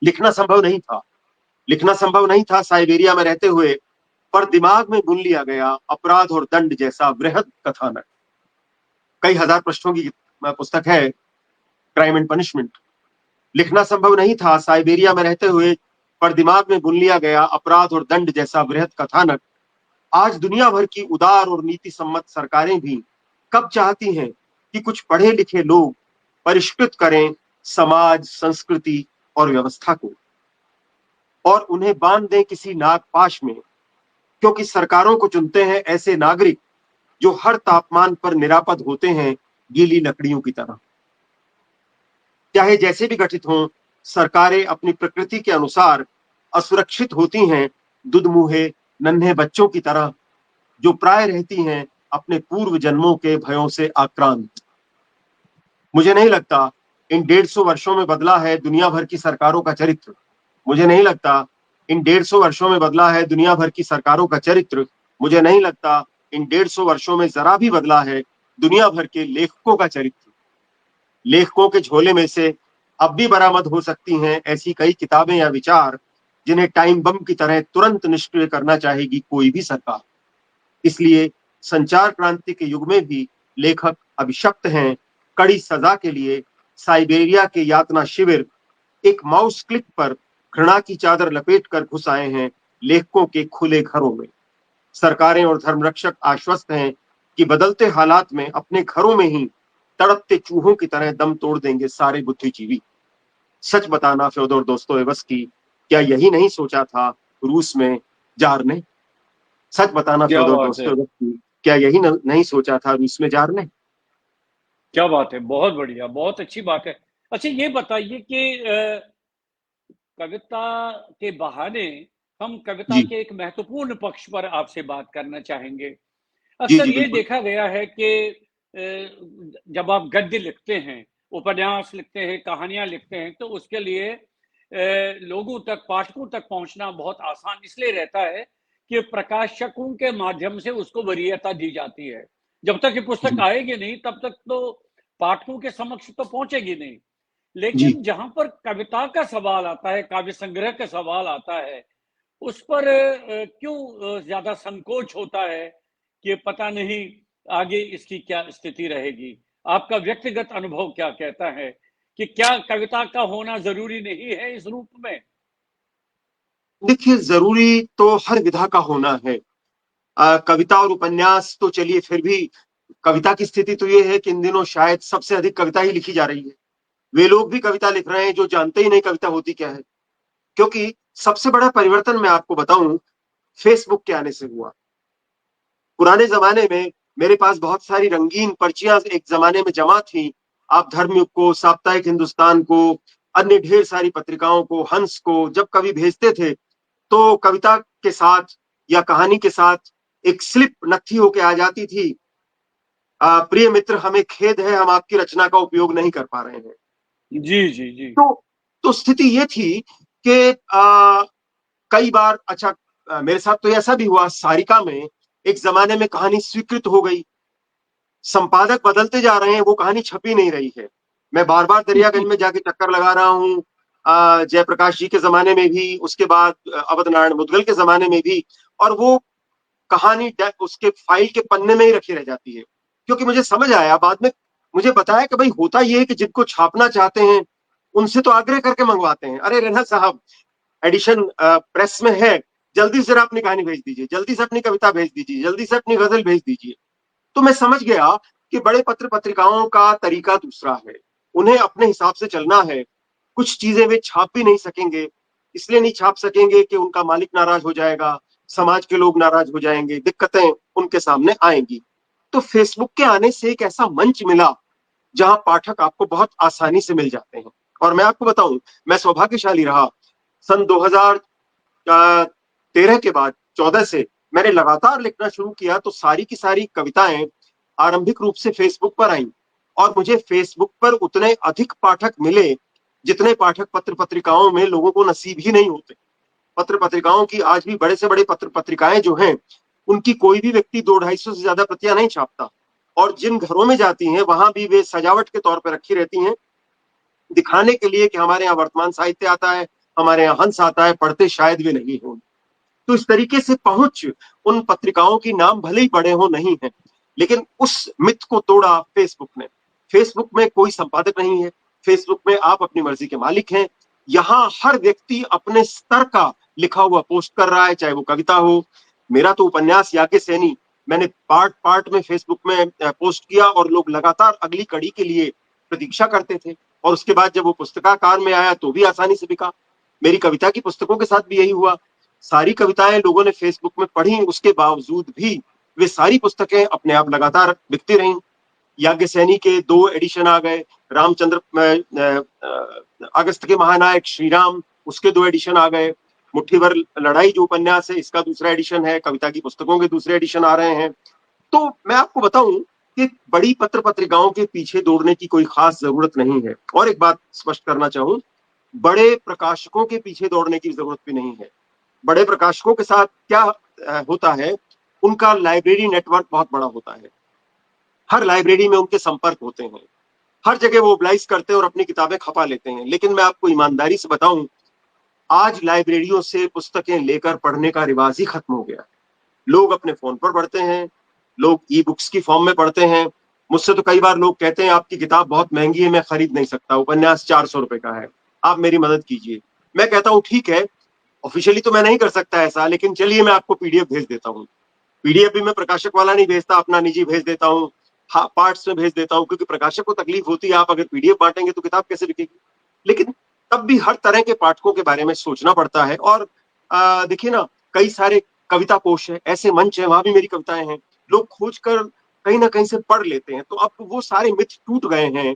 लिखना संभव नहीं था, लिखना संभव नहीं था साइबेरिया में रहते हुए, पर दिमाग में बुन लिया गया अपराध और दंड जैसा वृहद कथानक। कई हजार पृष्ठों की पुस्तक है, क्राइम एंड पनिशमेंट। लिखना संभव नहीं था साइबेरिया में रहते हुए, पर दिमाग में बुन लिया गया अपराध और दंड जैसा वृहद कथानक। आज दुनिया भर की उदार और नीति सम्मत सरकारें भी कब चाहती हैं कि कुछ पढ़े लिखे लोग परिष्कृत करें समाज, संस्कृति और व्यवस्था को, और उन्हें बांध दें किसी नागपाश में, क्योंकि सरकारों को चुनते हैं ऐसे नागरिक जो हर तापमान पर निरापद होते हैं गीली लकड़ियों की तरह। चाहे जैसे भी गठित हों, सरकारें अपनी प्रकृति के अनुसार असुरक्षित होती हैं, दुधमुहे नन्हे बच्चों की तरह, जो प्राय रहती हैं अपने पूर्व जन्मों के भयों से आक्रांत। मुझे नहीं लगता इन 150 वर्षों में बदला है दुनिया भर की सरकारों का चरित्र। मुझे नहीं लगता इन 150 वर्षों में बदला है दुनिया भर की सरकारों का चरित्र। मुझे नहीं लगता इन 150 वर्षों में जरा भी बदला है दुनिया भर के लेखकों का चरित्र। लेखकों के झोले में से अब भी बरामद हो सकती हैं ऐसी कई किताबें या विचार जिन्हें टाइम बम की तरह तुरंत निष्क्रिय करना चाहेगी कोई भी सरकार। इसलिए संचार क्रांति के युग में भी लेखक अभिशप्त हैं। कड़ी सजा के लिए साइबेरिया के यातना शिविर एक माउस क्लिक पर घृणा की चादर लपेट कर घुस आए हैं लेखकों के खुले घरों में। सरकारें और धर्मरक्षक आश्वस्त हैं कि बदलते हालात में अपने घरों में ही तड़पते चूहों की तरह दम तोड़ देंगे सारे बुद्धिजीवी। सच बताना फ्योदोर दोस्तोयेवस्की, क्या यही नहीं सोचा था रूस में जार ने? सच बताना क्या फ्योदोर बात है, दोस्तोयेवस्की, क्या यही नहीं सोचा था रूस में जार ने? क्या बात है, बहुत बढ़िया, बहुत अच्छी बात है। अच्छा ये बताइए कि कविता के बहाने हम कविता जी, के एक महत्वपूर्ण पक्ष पर आपसे बात करना चाहेंगे। जी, अक्सर जी, ये बिल्कुल। देखा गया है कि जब आप गद्य लिखते हैं, उपन्यास लिखते हैं, कहानियाँ लिखते हैं, तो उसके लिए लोगों तक, पाठकों तक पहुँचना बहुत आसान इसलिए रहता है कि प्रकाशकों के माध्यम से उसको वरीयता दी जाती है। जब तक ये पुस्तक जी, आएगी नहीं, तब तक तो पाठकों के समक्ष तो पहुँचेगी नहीं। जी। लेकिन जहाँ पर कविता का सवाल आता है, काव्य संग्रह का सवाल आता है, उस पर क्यों ज़्यादा संकोच होता है कि पता नहीं आगे इसकी क्या स्थिति रहेगी? आपका व्यक्तिगत अनुभव क्या कहता है कि क्या कविता का होना ज़रूरी नहीं है इस रूप में? देखिए, ज़रूरी तो हर विधा का होना है। कविता और उपन्यास तो चलिए फिर भी कविता की स्थिति तो ये है कि इन दिनों शायद सबसे अधिक कविता ही लिखी जा रही है। वे लोग भी कविता लिख रहे हैं जो जानते ही नहीं कविता होती क्या है। क्योंकि सबसे बड़ा परिवर्तन मैं आपको बताऊँ, फेसबुक के आने से हुआ। पुराने ज़माने में मेरे पास बहुत सारी रंगीन पर्चियाँ एक ज़माने में जमा थी। आप धर्मयुग को, साप्ताहिक हिंदुस्तान को, अन्य ढेर सारी पत्रिकाओं को, हंस को जब कभी भेजते थे, तो कविता के साथ या कहानी के साथ एक स्लिप नत्थी होके आ जाती थी। प्रिय मित्र, हमें खेद है, हम आपकी रचना का उपयोग नहीं कर पा रहे हैं। जी, जी, जी। तो स्थिति ये थी कि कई बार अच्छा, मेरे साथ तो ऐसा भी हुआ, सारिका में एक ज़माने में कहानी स्वीकृत हो गई। संपादक बदलते जा रहे हैं, वो कहानी छपी नहीं रही है। मैं बार-बार दरियागंज में जाके चक्कर लगा रहा हूँ। जयप्रकाश जी के ज़माने में भी, उसके बाद अवध नारायण मुदगल के ज़माने में भी, और वो कहानी उसके फाइल के पन्ने में ही रखी रह जाती है। क्योंकि मुझे समझ आया बाद में, मुझे बताया कि भाई होता ये है कि जिनको छापना चाहते हैं, उनसे तो आग्रह करके मंगवाते हैं। अरे रेना साहब, एडिशन प्रेस में है, जल्दी से अपनी कहानी भेज दीजिए, जल्दी से अपनी कविता भेज दीजिए, जल्दी से अपनी गज़ल भेज दीजिए। तो मैं समझ गया कि बड़े पत्र-पत्रिकाओं का तरीका दूसरा है। उन्हें अपने हिसाब से चलना है। कुछ चीज़ें वे छाप भी नहीं सकेंगे, इसलिए नहीं छाप सकेंगे कि उनका मालिक नाराज़ हो जाएगा, समाज के लोग नाराज़ हो जाएँगे, दिक्कतें उनके सामने आएँगी। तो फ़ेसबुक के आने से एक ऐसा मंच मिला, जहाँ पाठक आपको बहुत आसानी से मिल जाते हैं। और मैं आपको बताऊँ, मैं सौभाग्यशाली रहा। सन 2013 के बाद 14 से मैंने लगातार लिखना शुरू किया, तो सारी की सारी कविताएँ आरंभिक रूप से फ़ेसबुक पर आईं, और मुझे फ़ेसबुक पर उतने अधिक पाठक मिले, जितने पाठक पत्र-पत्रिकाओं में लोगों को नसीब ही नहीं होते। पत्र-पत्रिकाओं की आज भी बड़े से बड़े पत्र-पत्रिकाएँ जो हैं, उनकी कोई भी व्यक्ति 2-250 से ज़्यादा प्रतियाँ नहीं छापता, और जिन घरों में जाती हैं, वहाँ भी वे सजावट के तौर पे रखी रहती हैं, दिखाने के लिए कि हमारे यहाँ वर्तमान साहित्य आता है, हमारे यहाँ हंस आता है, पढ़ते शायद वे नहीं हों। तो इस तरीके से पहुंच उन पत्रिकाओं की, नाम भले ही बड़े हो, नहीं है, लेकिन उस मिथ को तोड़ा फेसबुक ने। फेसबुक में कोई संपादक नहीं है, फेसबुक में आप अपनी मर्जी के मालिक हैं। यहाँ हर व्यक्ति अपने स्तर का लिखा हुआ पोस्ट कर रहा है, चाहे वो कविता हो। मेरा तो उपन्यास याज्ञ सैनी मैंने पार्ट पार्ट में फेसबुक में पोस्ट किया, और लोग लगातार अगली कड़ी के लिए प्रतीक्षा करते थे। और उसके बाद जब वो पुस्तकाकार में आया तो भी आसानी से बिका। मेरी कविता की पुस्तकों के साथ भी यही हुआ। सारी कविताएं लोगों ने फेसबुक में पढ़ी, उसके बावजूद भी वे सारी पुस्तकें अपने आप लगातार बिकती रहीं। याज्ञ सैनी के 2 एडिशन आ गए, रामचंद्र अगस्त के महानायक श्रीराम, उसके 2 एडिशन आ गए। मुट्ठी भर लड़ाई जो उपन्यास है, इसका दूसरा एडिशन है, कविता की पुस्तकों के दूसरे एडिशन आ रहे हैं। तो मैं आपको बताऊं कि बड़ी पत्र पत्रिकाओं के पीछे दौड़ने की कोई खास जरूरत नहीं है। और एक बात स्पष्ट करना चाहूं, बड़े प्रकाशकों के पीछे दौड़ने की जरूरत भी नहीं है। बड़े प्रकाशकों के साथ क्या होता है, उनका लाइब्रेरी नेटवर्क बहुत बड़ा होता है। हर लाइब्रेरी में उनके संपर्क होते हैं, हर जगह वो ओबलाइज करते हैं और अपनी किताबें खपा लेते हैं। लेकिन मैं आपको ईमानदारी से बताऊं, आज लाइब्रेरियों से पुस्तकें लेकर पढ़ने का रिवाज ही खत्म हो गया। लोग अपने फोन पर पढ़ते हैं, लोग ई बुक्स की फॉर्म में पढ़ते हैं। मुझसे तो कई बार लोग कहते हैं आपकी किताब बहुत महंगी है, मैं खरीद नहीं सकता, उपन्यास 400 रुपए का है, आप मेरी मदद कीजिए। मैं कहता हूँ ठीक है, ऑफिशियली तो मैं नहीं कर सकता ऐसा, लेकिन चलिए मैं आपको पीडीएफ भेज देता हूँ। पीडीएफ भी मैं प्रकाशक वाला नहीं भेजता, अपना निजी भेज देता हूँ, हाँ पार्ट्स में भेज देता हूँ, क्योंकि प्रकाशक को तकलीफ होती है, आप अगर पीडीएफ बांटेंगे तो किताब कैसे बिकेगी। लेकिन तब भी हर तरह के पाठकों के बारे में सोचना पड़ता है। और देखिए ना, कई सारे कविता कोश है, ऐसे मंच है, वहां भी मेरी कविताएं हैं, लोग खोज कर कहीं ना कहीं से पढ़ लेते हैं। तो अब वो सारे मिथ टूट गए हैं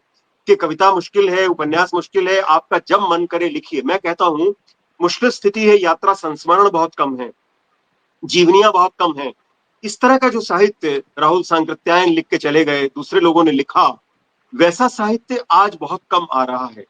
कि कविता मुश्किल है, उपन्यास मुश्किल है, आपका जब मन करे लिखिए। मैं कहता हूँ मुश्किल स्थिति है, यात्रा संस्मरण बहुत कम है, जीवनियां बहुत कम है। इस तरह का जो साहित्य राहुल सांकृत्यायन लिख के चले गए, दूसरे लोगों ने लिखा, वैसा साहित्य आज बहुत कम आ रहा है।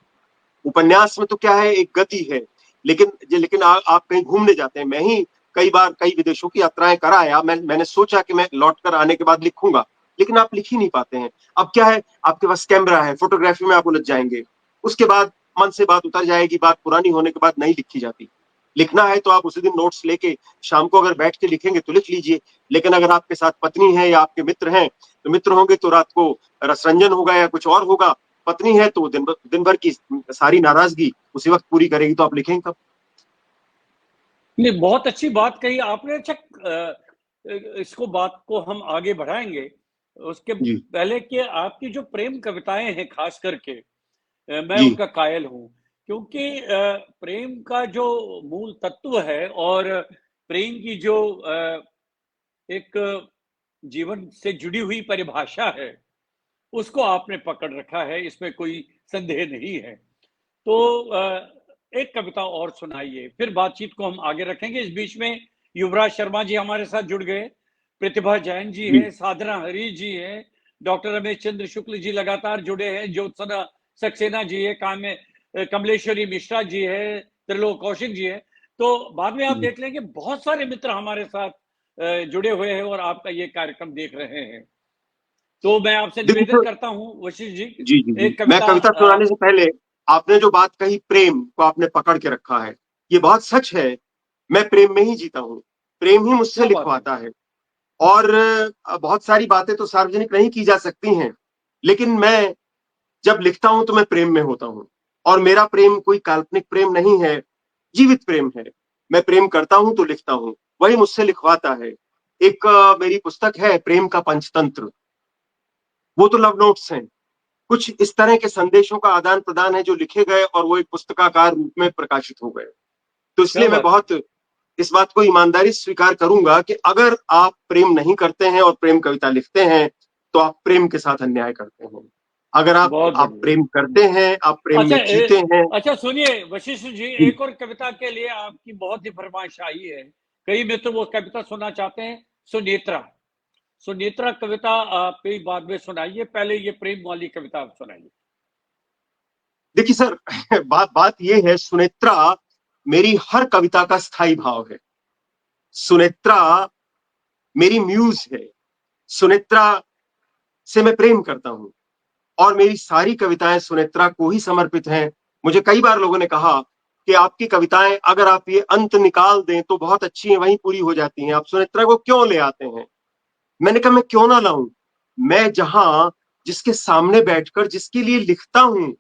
उपन्यास में तो क्या है, एक गति है, लेकिन आप कहीं घूमने जाते हैं। मैं ही कई बार कई विदेशों की यात्राएं करा आया, मैंने सोचा कि मैं लौट कर आने के बाद लिखूंगा, लेकिन आप लिख ही नहीं पाते हैं। अब क्या है, आपके पास कैमरा है, फोटोग्राफी में आप उलझ जाएंगे, उसके बाद मन से बात उतर जाएगी, बात पुरानी होने के बाद नहीं लिखी जाती। लिखना है तो आप उसी दिन नोट्स लेके शाम को अगर बैठ के लिखेंगे तो लिख लीजिए, लेकिन अगर आपके साथ पत्नी है या आपके मित्र हैं, तो मित्र होंगे तो रात को रसरंजन होगा या कुछ और होगा, पत्नी है तो दिन भर की सारी नाराजगी उसी वक्त पूरी करेगी, तो आप लिखेंगे कब? नहीं, बहुत अच्छी बात कही आपने। अच्छा, इसको बात को हम आगे बढ़ाएंगे, उसके जी पहले कि आपकी जो प्रेम कविताएं हैं खास करके, मैं जी उनका कायल हूँ, क्योंकि प्रेम का जो मूल तत्व है और प्रेम की जो एक जीवन से जुड़ी हुई परिभाषा है, उसको आपने पकड़ रखा है, इसमें कोई संदेह नहीं है। तो एक कविता और सुनाइए, फिर बातचीत को हम आगे रखेंगे। इस बीच में युवराज शर्मा जी हमारे साथ जुड़ गए, प्रतिभा जैन जी जी है, साधना हरी जी है, डॉक्टर रमेश चंद्र शुक्ल जी लगातार जुड़े हैं, ज्योत्सना सक्सेना जी है, कमलेश्वरी मिश्रा जी है, त्रिलोक कौशिक जी है। तो बाद में आप जी देख लेंगे बहुत सारे मित्र हमारे साथ जुड़े हुए हैं और आपका ये कार्यक्रम देख रहे हैं। तो मैं आपसे देखिए निवेदन तो, करता हूँ वशिष्ठ जी, जी जी जी, एक मैं कविता। कविता सुनाने से पहले, आपने जो बात कही प्रेम को आपने पकड़ के रखा है, ये बहुत सच है। मैं प्रेम में ही जीता हूँ, प्रेम ही मुझसे क्या बात है। लिखवाता है। और बहुत सारी बातें तो सार्वजनिक नहीं की जा सकती हैं, लेकिन मैं जब लिखता हूं तो मैं प्रेम में होता हूं। और मेरा प्रेम कोई काल्पनिक प्रेम नहीं है, जीवित प्रेम है। मैं प्रेम करता हूं तो लिखता हूं, वही मुझसे लिखवाता है। एक मेरी पुस्तक है प्रेम का पंचतंत्र, वो तो लव नोट्स हैं, कुछ इस तरह के संदेशों का आदान प्रदान है जो लिखे गए और वो एक पुस्तकाकार रूप में प्रकाशित हो गए। तो क्या इसलिए मैं बात है। बहुत इस बात को ईमानदारी से स्वीकार करूंगा कि अगर आप प्रेम नहीं करते हैं और प्रेम कविता लिखते हैं, तो आप प्रेम के साथ अन्याय करते हैं। अगर बहुत आप प्रेम बढ़िया। करते हैं, आप प्रेम अच्छा में जीते हैं। अच्छा सुनिए वशिष्ठ जी, जी एक और कविता के लिए आपकी बहुत ही फरमाइश आई है। कई मित्र वो कविता सुनना चाहते हैं, सुनेत्रा। सुनेत्रा कविता आप कई बाद में सुनाइए, पहले ये प्रेम वाली कविता आप सुनाइए। देखिए सर, बात ये है, सुनेत्रा मेरी हर कविता का स्थायी भाव है। सुनेत्रा मेरी म्यूज है। सुनेत्रा से मैं प्रेम करता हूं और मेरी सारी कविताएं सुनेत्रा को ही समर्पित हैं। मुझे कई बार लोगों ने कहा कि आपकी कविताएं अगर आप ये अंत निकाल दें तो बहुत अच्छी हैं, वहीं पूरी हो जाती हैं, आप सुनेत्रा को क्यों ले आते हैं? मैंने कहा मैं क्यों ना लाऊं, मैं जहां जिसके सामने बैठकर जिसके लिए लिखता हूं,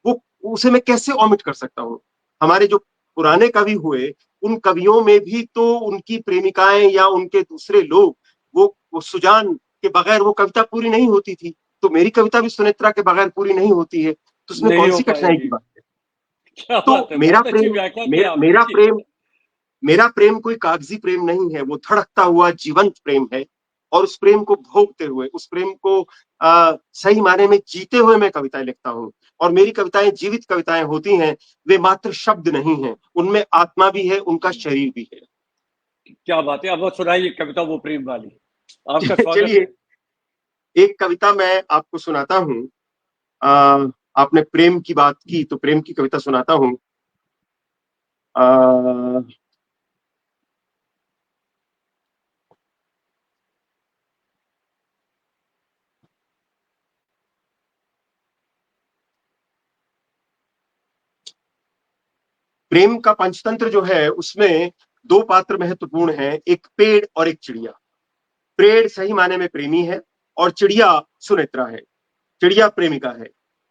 वो उसे मैं कैसे ओमिट कर सकता हूं? हमारे जो पुराने कवि हुए, उन कवियों में भी तो उनकी प्रेमिकाएं या उनके दूसरे लोग, वो सुजान के बगैर वो कविता पूरी नहीं होती थी। तो मेरी कविता भी सुनेत्रा के बगैर पूरी नहीं होती है, तो उसमें नहीं कौन हो सी कठिनाई की पाएगी। बात है? क्या तो बात है, बहुत अच्छी व्याख्या की आपने मेरा जी। प्रेम मेरा प्रेम कोई कागजी प्रेम नहीं है, वो धड़कता हुआ जीवंत प्रेम है। और उस प्रेम को भोगते हुए, उस प्रेम को सही मायने में जीते हुए मैं कविताएं लिखता हूँ। और मेरी कविताएं जीवित कविताएं होती हैं, वे मात्र शब्द नहीं हैं, उनमें आत्मा भी है, उनका शरीर भी है। क्या बात है, अब वो सुनाइए कविता वो प्रेम वाली, आपका स्वागत चलिए, है। एक कविता मैं आपको सुनाता हूँ। आपने प्रेम की बात की तो प्रेम की कविता सुनाता हूँ। प्रेम का पंचतंत्र जो है उसमें दो पात्र महत्वपूर्ण हैं, एक पेड़ और एक चिड़िया। पेड़ सही माने में प्रेमी है और चिड़िया सुनेत्रा है, चिड़िया प्रेमिका है।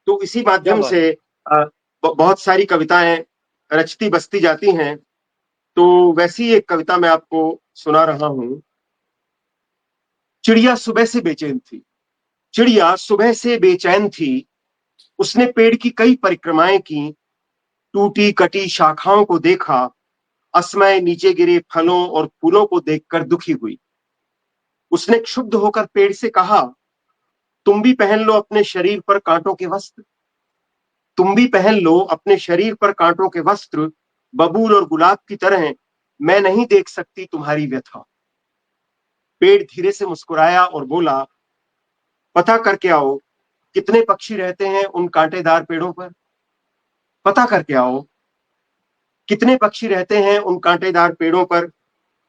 तो इसी क्या माध्यम बात से है। बहुत सारी कविताएं रचती बसती जाती हैं। तो वैसी एक कविता मैं आपको सुना रहा हूं। चिड़िया सुबह से बेचैन थी, चिड़िया सुबह से बेचैन थी, उसने पेड़ की कई परिक्रमाएं की, टूटी कटी शाखाओं को देखा, असमय नीचे गिरे फलों और फूलों को देखकर दुखी हुई। उसने क्षुब्ध होकर पेड़ से कहा, तुम भी पहन लो अपने शरीर पर कांटों के वस्त्र, तुम भी पहन लो अपने शरीर पर कांटों के वस्त्र, बबूल और गुलाब की तरह मैं नहीं देख सकती तुम्हारी व्यथा। पेड़ धीरे से मुस्कुराया और बोला, पता करके आओ कितने पक्षी रहते हैं उन कांटेदार पेड़ों पर, पता करके आओ कितने पक्षी रहते हैं उन कांटेदार पेड़ों पर,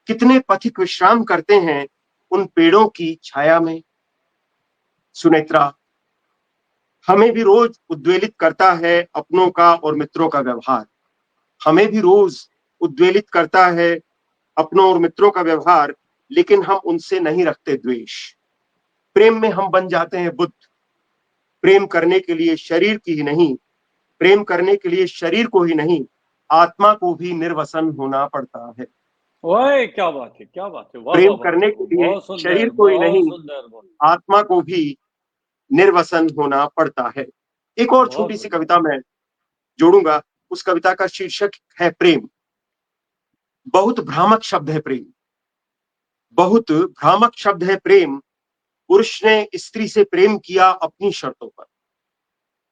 कितने पथिक विश्राम करते हैं उन पेड़ों की छाया में। सुनेत्रा, हमें भी रोज उद्वेलित करता है अपनों का और मित्रों का व्यवहार, हमें भी रोज उद्वेलित करता है अपनों और मित्रों का व्यवहार, लेकिन हम उनसे नहीं रखते द्वेष। प्रेम में हम बन जाते हैं बुद्ध। प्रेम करने के लिए शरीर की ही नहीं, प्रेम करने के लिए शरीर को ही नहीं, आत्मा को भी निर्वसन होना पड़ता है। ओए क्या बात है, क्या बात है, वाह प्रेम वाह वाह, करने के लिए बहुत शरीर सुंदर, को ही बहुत नहीं, सुंदर, बहुत आत्मा को भी निर्वसन होना पड़ता है। एक और बहुत छोटी सी बढ़िया। कविता मैं जोड़ूंगा। उस कविता का शीर्षक है प्रेम। बहुत भ्रामक शब्द है प्रेम, बहुत भ्रामक शब्द है प्रेम। पुरुष ने स्त्री से प्रेम किया अपनी शर्तों पर,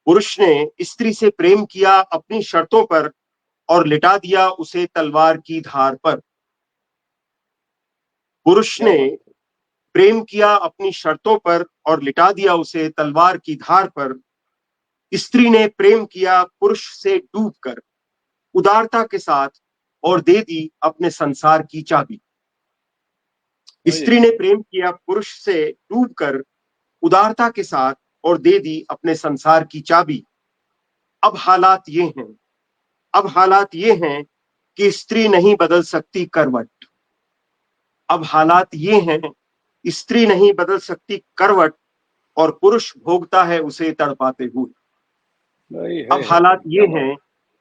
पुरुष ने स्त्री से प्रेम किया अपनी शर्तों पर और लिटा दिया उसे तलवार की धार पर। पुरुष क्या ने बात है, प्रेम किया अपनी शर्तों पर और लिटा दिया उसे तलवार की धार पर। स्त्री ने प्रेम किया पुरुष से डूबकर उदारता के साथ और दे दी अपने संसार की चाबी। ओए स्त्री ने प्रेम किया पुरुष से डूबकर उदारता के साथ और दे दी अपने संसार की चाबी। अब हालात ये हैं, अब हालात ये हैं कि स्त्री नहीं बदल सकती करवट। अब हालात ये हैं, स्त्री नहीं बदल सकती करवट और पुरुष भोगता है उसे तड़पाते हुए। ओए, अब है, हालात ये क्या बात हैं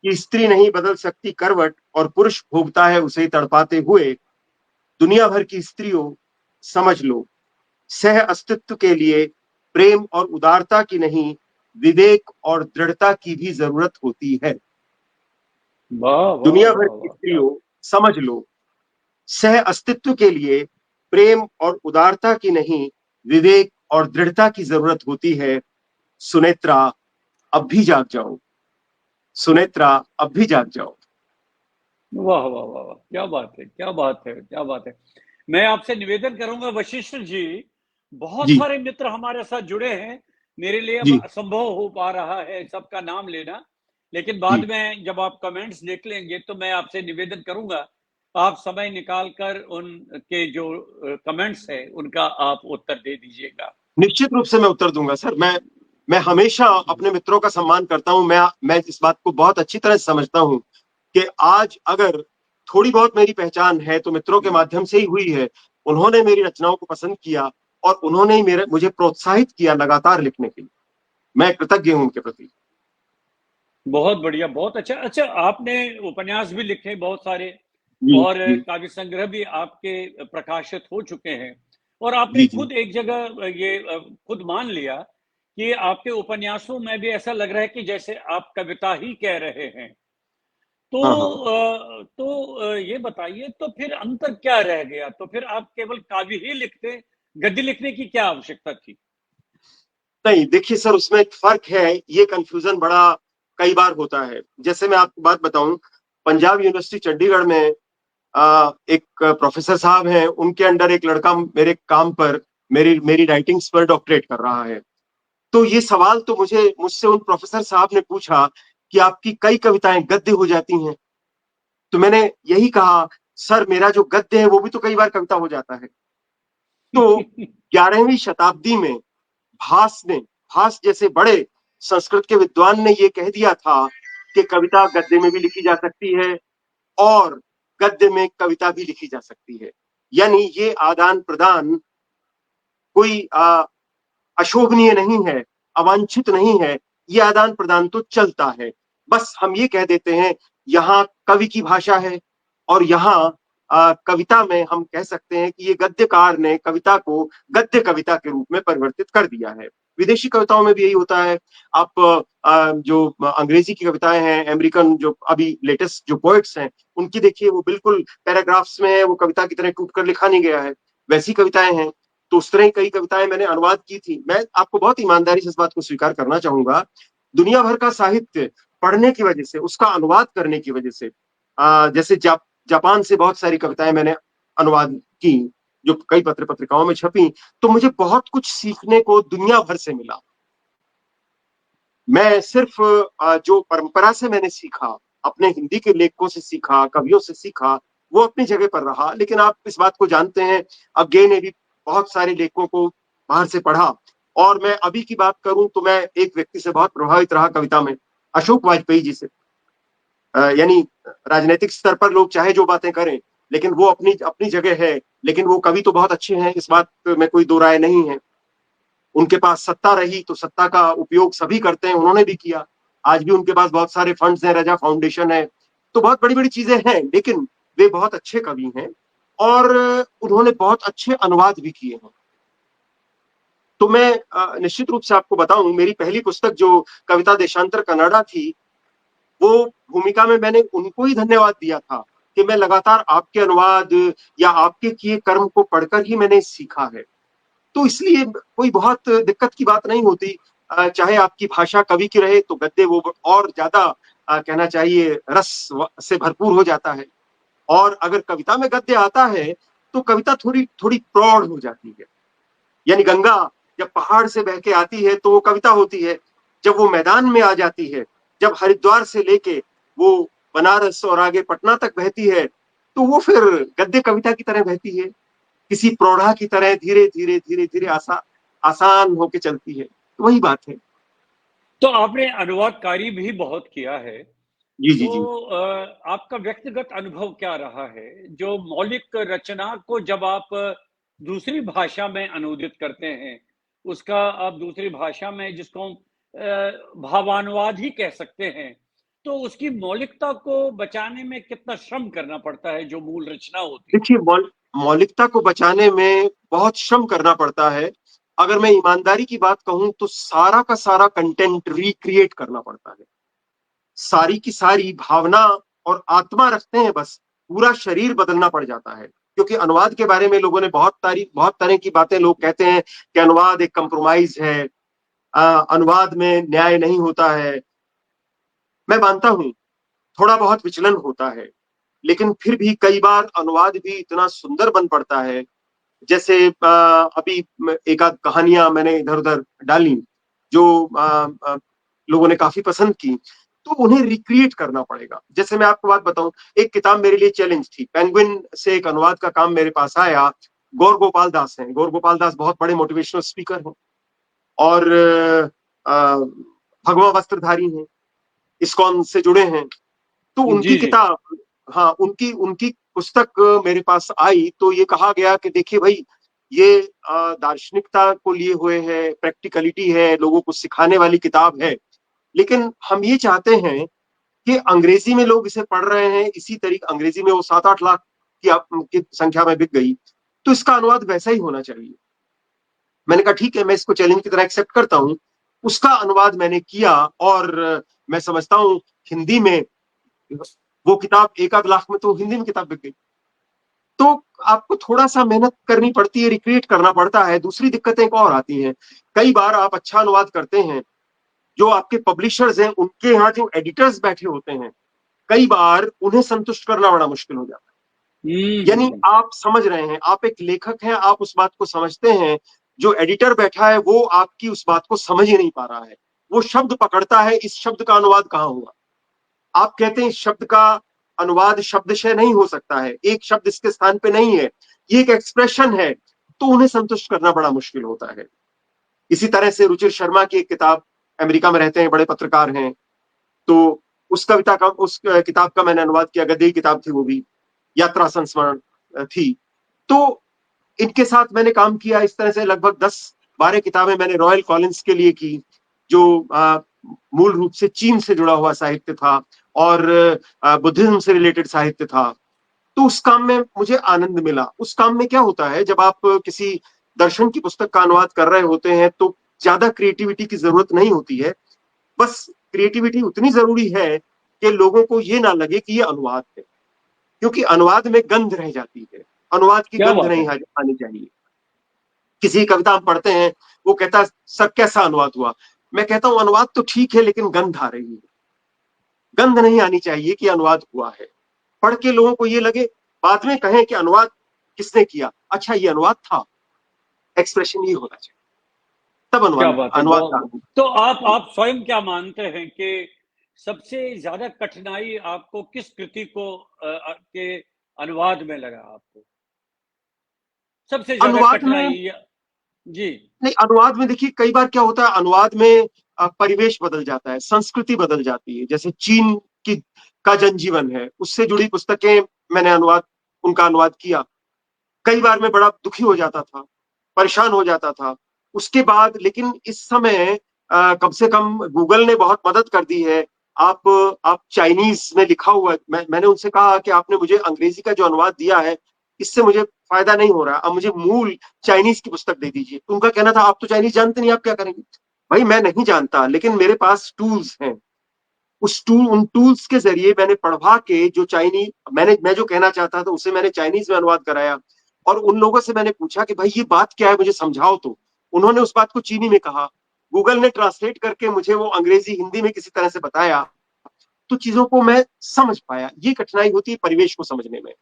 कि स्त्री नहीं बदल सकती करवट और पुरुष भोगता है उसे तड़पाते हुए। दुनिया भर की स्त्रियों, समझ लो, सह अस्तित्व के लिए प्रेम और उदारता की नहीं, विवेक और दृढ़ता की भी जरूरत होती है। वाह वाह दुनिया भर वाह की वाह, क्या स्त्रियों, समझ लो, सह अस्तित्व के लिए प्रेम और उदारता की नहीं, विवेक और दृढ़ता की जरूरत होती है। सुनेत्रा, अब भी जाग जाओ, सुनेत्रा, अब भी जाग जाओ। वाह वाह वाह वाह, क्या बात है, क्या बात है, क्या बात है। मैं आपसे निवेदन करूंगा वशिष्ठ जी, बहुत जी सारे मित्र हमारे साथ जुड़े हैं, मेरे लिए अब जी असंभव हो पा रहा है सबका नाम लेना, लेकिन जी। बाद में जब आप कमेंट्स देख लेंगे तो मैं आपसे निवेदन करूंगा, आप समय निकाल कर उनके जो कमेंट्स है उनका आप उत्तर दे दीजिएगा। निश्चित रूप से मैं उत्तर दूंगा सर। मैं हमेशा अपने मित्रों का सम्मान करता हूं। मैं इस बात को बहुत अच्छी तरह समझता हूं कि आज अगर थोड़ी बहुत मेरी पहचान है तो मित्रों के माध्यम से ही हुई है। उन्होंने मेरी रचनाओं को पसंद किया और उन्होंने ही मेरे मुझे प्रोत्साहित किया लगातार लिखने के लिए। मैं कृतज्ञ हूं उनके प्रति। बहुत बढ़िया, बहुत अच्छा। अच्छा, आपने उपन्यास भी लिखे बहुत सारे जी और जी काव्य संग्रह भी आपके प्रकाशित हो चुके हैं और आपने जी जी। खुद एक जगह ये खुद मान लिया कि आपके उपन्यासों में भी ऐसा लग रहा है कि जैसे आप कविता ही कह रहे हैं। तो हाँ हाँ। ये बताइए तो फिर अंतर क्या रह गया? तो फिर आप केवल काव्य ही लिखते, गद्य लिखने की क्या आवश्यकता थी? नहीं, देखिए सर, उसमें एक फर्क है। ये कंफ्यूजन बड़ा कई बार होता है। जैसे मैं आपको बात बताऊं, पंजाब यूनिवर्सिटी चंडीगढ़ में एक प्रोफेसर साहब हैं, उनके अंडर एक लड़का मेरे काम पर, मेरी मेरी राइटिंग्स पर डॉक्टरेट कर रहा है। तो ये सवाल तो मुझसे उन प्रोफेसर साहब ने पूछा कि आपकी कई कविताएं गद्य हो जाती हैं। तो मैंने यही कहा, सर मेरा जो गद्य है वो भी तो कई बार कविता हो जाता है। तो 11वीं शताब्दी में भास जैसे बड़े संस्कृत के विद्वान ने ये कह दिया था कि कविता गद्य में भी लिखी जा सकती है और गद्य में कविता भी लिखी जा सकती है। यानी ये आदान प्रदान कोई अशोभनीय नहीं है, अवांछित नहीं है। ये आदान प्रदान तो चलता है। बस हम ये कह देते हैं, यहाँ कवि की भाषा है और यहाँ कविता में हम कह सकते हैं कि ये गद्यकार ने कविता को गद्य कविता के रूप में परिवर्तित कर दिया है। विदेशी कविताओं में भी यही होता है। आप जो अंग्रेजी की कविताएं हैं, अमेरिकन जो अभी लेटेस्ट जो पोएट्स हैं, उनकी देखिए वो बिल्कुल पैराग्राफ्स में है, वो कविता की तरह टूट कर लिखा नहीं गया है, वैसी कविताएं हैं। तो उस तरह कई कविताएं मैंने अनुवाद की थी। मैं आपको बहुत ईमानदारी से इस बात को स्वीकार करना चाहूंगा, दुनिया भर का साहित्य पढ़ने की वजह से, उसका अनुवाद करने की वजह से, जैसे जापान से बहुत सारी कविताएं मैंने अनुवाद की जो कई पत्र पत्रिकाओं में छपी, तो मुझे बहुत कुछ सीखने को दुनिया भर से मिला। मैं सिर्फ जो परंपरा से मैंने सीखा, अपने हिंदी के लेखकों से सीखा, कवियों से सीखा, वो अपनी जगह पर रहा। लेकिन आप इस बात को जानते हैं, अज्ञे ने भी बहुत सारे लेखकों को बाहर से पढ़ा। और मैं अभी की बात करूं तो मैं एक व्यक्ति से बहुत प्रभावित रहा कविता में, अशोक वाजपेयी जी से। यानी राजनीतिक स्तर पर लोग चाहे जो बातें करें, लेकिन वो अपनी अपनी जगह है। लेकिन वो कवि तो बहुत अच्छे हैं, इस बात में कोई दो राय नहीं है। उनके पास सत्ता रही तो सत्ता का उपयोग सभी करते हैं, उन्होंने भी किया। आज भी उनके पास बहुत सारे फंड्स हैं, रजा फाउंडेशन है, तो बहुत बड़ी बड़ी चीजें हैं। लेकिन वे बहुत अच्छे कवि हैं और उन्होंने बहुत अच्छे अनुवाद भी किए हैं। तो मैं निश्चित रूप से आपको बताऊं, मेरी पहली पुस्तक जो कविता देशांतर कन्नड़ा थी, वो भूमिका में मैंने उनको ही धन्यवाद दिया था कि मैं लगातार आपके अनुवाद या आपके किए कर्म को पढ़कर ही मैंने सीखा है। तो इसलिए कोई बहुत दिक्कत की बात नहीं होती। चाहे आपकी भाषा कवि की रहे तो गद्य वो और ज्यादा कहना चाहिए रस से भरपूर हो जाता है। और अगर कविता में गद्य आता है तो कविता थोड़ी थोड़ी प्रौढ़ हो जाती है। यानी गंगा जब पहाड़ से बह के आती है तो वो कविता होती है, जब वो मैदान में आ जाती है, जब हरिद्वार से लेके वो बनारस और आगे पटना तक बहती है, तो वो फिर गद्य कविता की तरह बहती है, किसी प्रौढ़ा की तरह धीरे धीरे धीरे धीरे आसान होके चलती है। तो वही बात है। तो आपने अनुवाद कार्य भी बहुत किया है, जी जी तो जी। आपका व्यक्तिगत अनुभव क्या रहा है जो मौलिक रचना को जब आप दूसरी भाषा में अनुदित करते हैं, उसका आप दूसरी भाषा में जिसको हम भावानुवाद ही कह सकते हैं, तो उसकी मौलिकता को बचाने में कितना श्रम करना पड़ता है जो मूल रचना होती है? देखिए, मौलिकता को बचाने में बहुत श्रम करना पड़ता है। अगर मैं ईमानदारी की बात कहूं तो सारा का सारा कंटेंट रिक्रिएट करना पड़ता है। सारी की सारी भावना और आत्मा रखते हैं, बस पूरा शरीर बदलना पड़ जाता है। क्योंकि अनुवाद के बारे में लोगों ने बहुत तरह की बातें लोग कहते हैं कि अनुवाद एक कंप्रोमाइज है, अनुवाद में न्याय नहीं होता है। मैं मानता हूं थोड़ा बहुत विचलन होता है, लेकिन फिर भी कई बार अनुवाद भी इतना सुंदर बन पड़ता है। जैसे अभी एक आध कहानियां मैंने इधर उधर डाली जो लोगों ने काफी पसंद की, तो उन्हें रिक्रिएट करना पड़ेगा। जैसे मैं आपको बात बताऊं, एक किताब मेरे लिए चैलेंज थी, पेंगुइन से एक अनुवाद का काम मेरे पास आया। गौर गोपाल दास हैं, गौर गोपाल दास बहुत बड़े मोटिवेशनल स्पीकर हैं और भगवा वस्त्रधारी हैं, इस्कॉन से जुड़े हैं। तो उनकी जी, जी। किताब, हाँ, उनकी उनकी पुस्तक मेरे पास आई तो ये कहा गया कि देखिए भाई, ये दार्शनिकता को लिए हुए है, प्रैक्टिकलिटी है, लोगों को सिखाने वाली किताब है। लेकिन हम ये चाहते हैं कि अंग्रेजी में लोग इसे पढ़ रहे हैं, इसी तरीके अंग्रेजी में वो 7-8 लाख की संख्या में बिक गई, तो इसका अनुवाद वैसा ही होना चाहिए। मैंने कहा ठीक है, मैं इसको चैलेंज की तरह एक्सेप्ट करता हूं। उसका अनुवाद मैंने किया और मैं समझता हूं हिंदी में वो किताब 1 आध लाख में तो हिंदी में किताब बिक गई। तो आपको थोड़ा सा मेहनत करनी पड़ती है, रिक्रिएट करना पड़ता है। दूसरी दिक्कतें एक और आती हैं, कई बार आप अच्छा अनुवाद करते हैं, जो आपके पब्लिशर्स हैं उनके यहाँ जो एडिटर्स बैठे होते हैं, कई बार उन्हें संतुष्ट करना बड़ा मुश्किल हो जाता है। यानी हुँ। आप समझ रहे हैं, आप एक लेखक हैं, आप उस बात को समझते हैं, जो एडिटर बैठा है वो आपकी उस बात को समझ ही नहीं पा रहा है। वो शब्द पकड़ता है, इस शब्द का अनुवाद कहाँ हुआ। आप कहते हैं इस शब्द का अनुवाद शब्दशः नहीं हो सकता है, एक शब्द इसके स्थान पे नहीं है, ये एक एक्सप्रेशन है, तो उन्हें संतुष्ट करना बड़ा मुश्किल होता है। इसी तरह से रुचिर शर्मा की एक किताब, अमेरिका में रहते हैं, बड़े पत्रकार हैं, तो उस किताब का मैंने अनुवाद किया, गद्य किताब थी वो भी, यात्रा संस्मरण थी। तो इनके साथ मैंने काम किया। इस तरह से लगभग 10-12 किताबें मैंने रॉयल कॉलिंस के लिए की, जो मूल रूप से चीन से जुड़ा हुआ साहित्य था और बुद्धिज्म से रिलेटेड साहित्य था। तो उस काम में मुझे आनंद मिला। उस काम में क्या होता है, जब आप किसी दर्शन की पुस्तक का अनुवाद कर रहे होते हैं तो ज्यादा क्रिएटिविटी की जरूरत नहीं होती है। बस क्रिएटिविटी उतनी जरूरी है कि लोगों को ये ना लगे कि ये अनुवाद है, क्योंकि अनुवाद में गंध रह जाती है। अनुवाद की क्या गंध बात नहीं है। आनी चाहिए। किसी कविता हम पढ़ते हैं, वो कहता है सर कैसा अनुवाद हुआ, मैं कहता हूं अनुवाद तो ठीक है लेकिन गंध आ रही है। गंध नहीं आनी चाहिए कि अनुवाद हुआ है। पढ़ के लोगों को ये लगे, बाद में कहें कि अनुवाद किसने किया, अच्छा ये अनुवाद था। एक्सप्रेशन ये होना चाहिए, तब क्या अनुवाद बात है। अनुवाद बहुत। का। तो आप स्वयं क्या मानते हैं कि सबसे ज्यादा कठिनाई आपको किस कृति को के अनुवाद में लगा आपको, सबसे ज्यादा अनुवाद में, कठिनाई? जी। नहीं अनुवाद में देखिए कई बार क्या होता है, अनुवाद में परिवेश बदल जाता है, संस्कृति बदल जाती है। जैसे चीन की का जनजीवन है, उससे जुड़ी पुस्तकें मैंने उनका अनुवाद किया। कई बार मैं बड़ा दुखी हो जाता था, परेशान हो जाता था। उसके बाद लेकिन इस समय कम से कम गूगल ने बहुत मदद कर दी है। आप आप चाइनीज में लिखा हुआ, मैंने उनसे कहा कि आपने मुझे अंग्रेजी का जो अनुवाद दिया है इससे मुझे फायदा नहीं हो रहा, अब मुझे मूल चाइनीज की पुस्तक दे दीजिए। तो उनका कहना था आप तो चाइनीज जानते नहीं, आप क्या करेंगे। भाई मैं नहीं जानता, लेकिन मेरे पास टूल्स हैं। उन टूल्स के जरिए मैंने पढ़वा के जो चाइनीज मैं जो कहना चाहता था उसे मैंने चाइनीज में अनुवाद कराया। और उन लोगों से मैंने पूछा कि भाई ये बात क्या है, मुझे समझाओ। तो उन्होंने उस बात को चीनी में कहा, गूगल ने ट्रांसलेट करके मुझे वो अंग्रेजी हिंदी में किसी तरह से बताया, तो चीजों को मैं समझ पाया। ये कठिनाई होती है परिवेश को समझने में।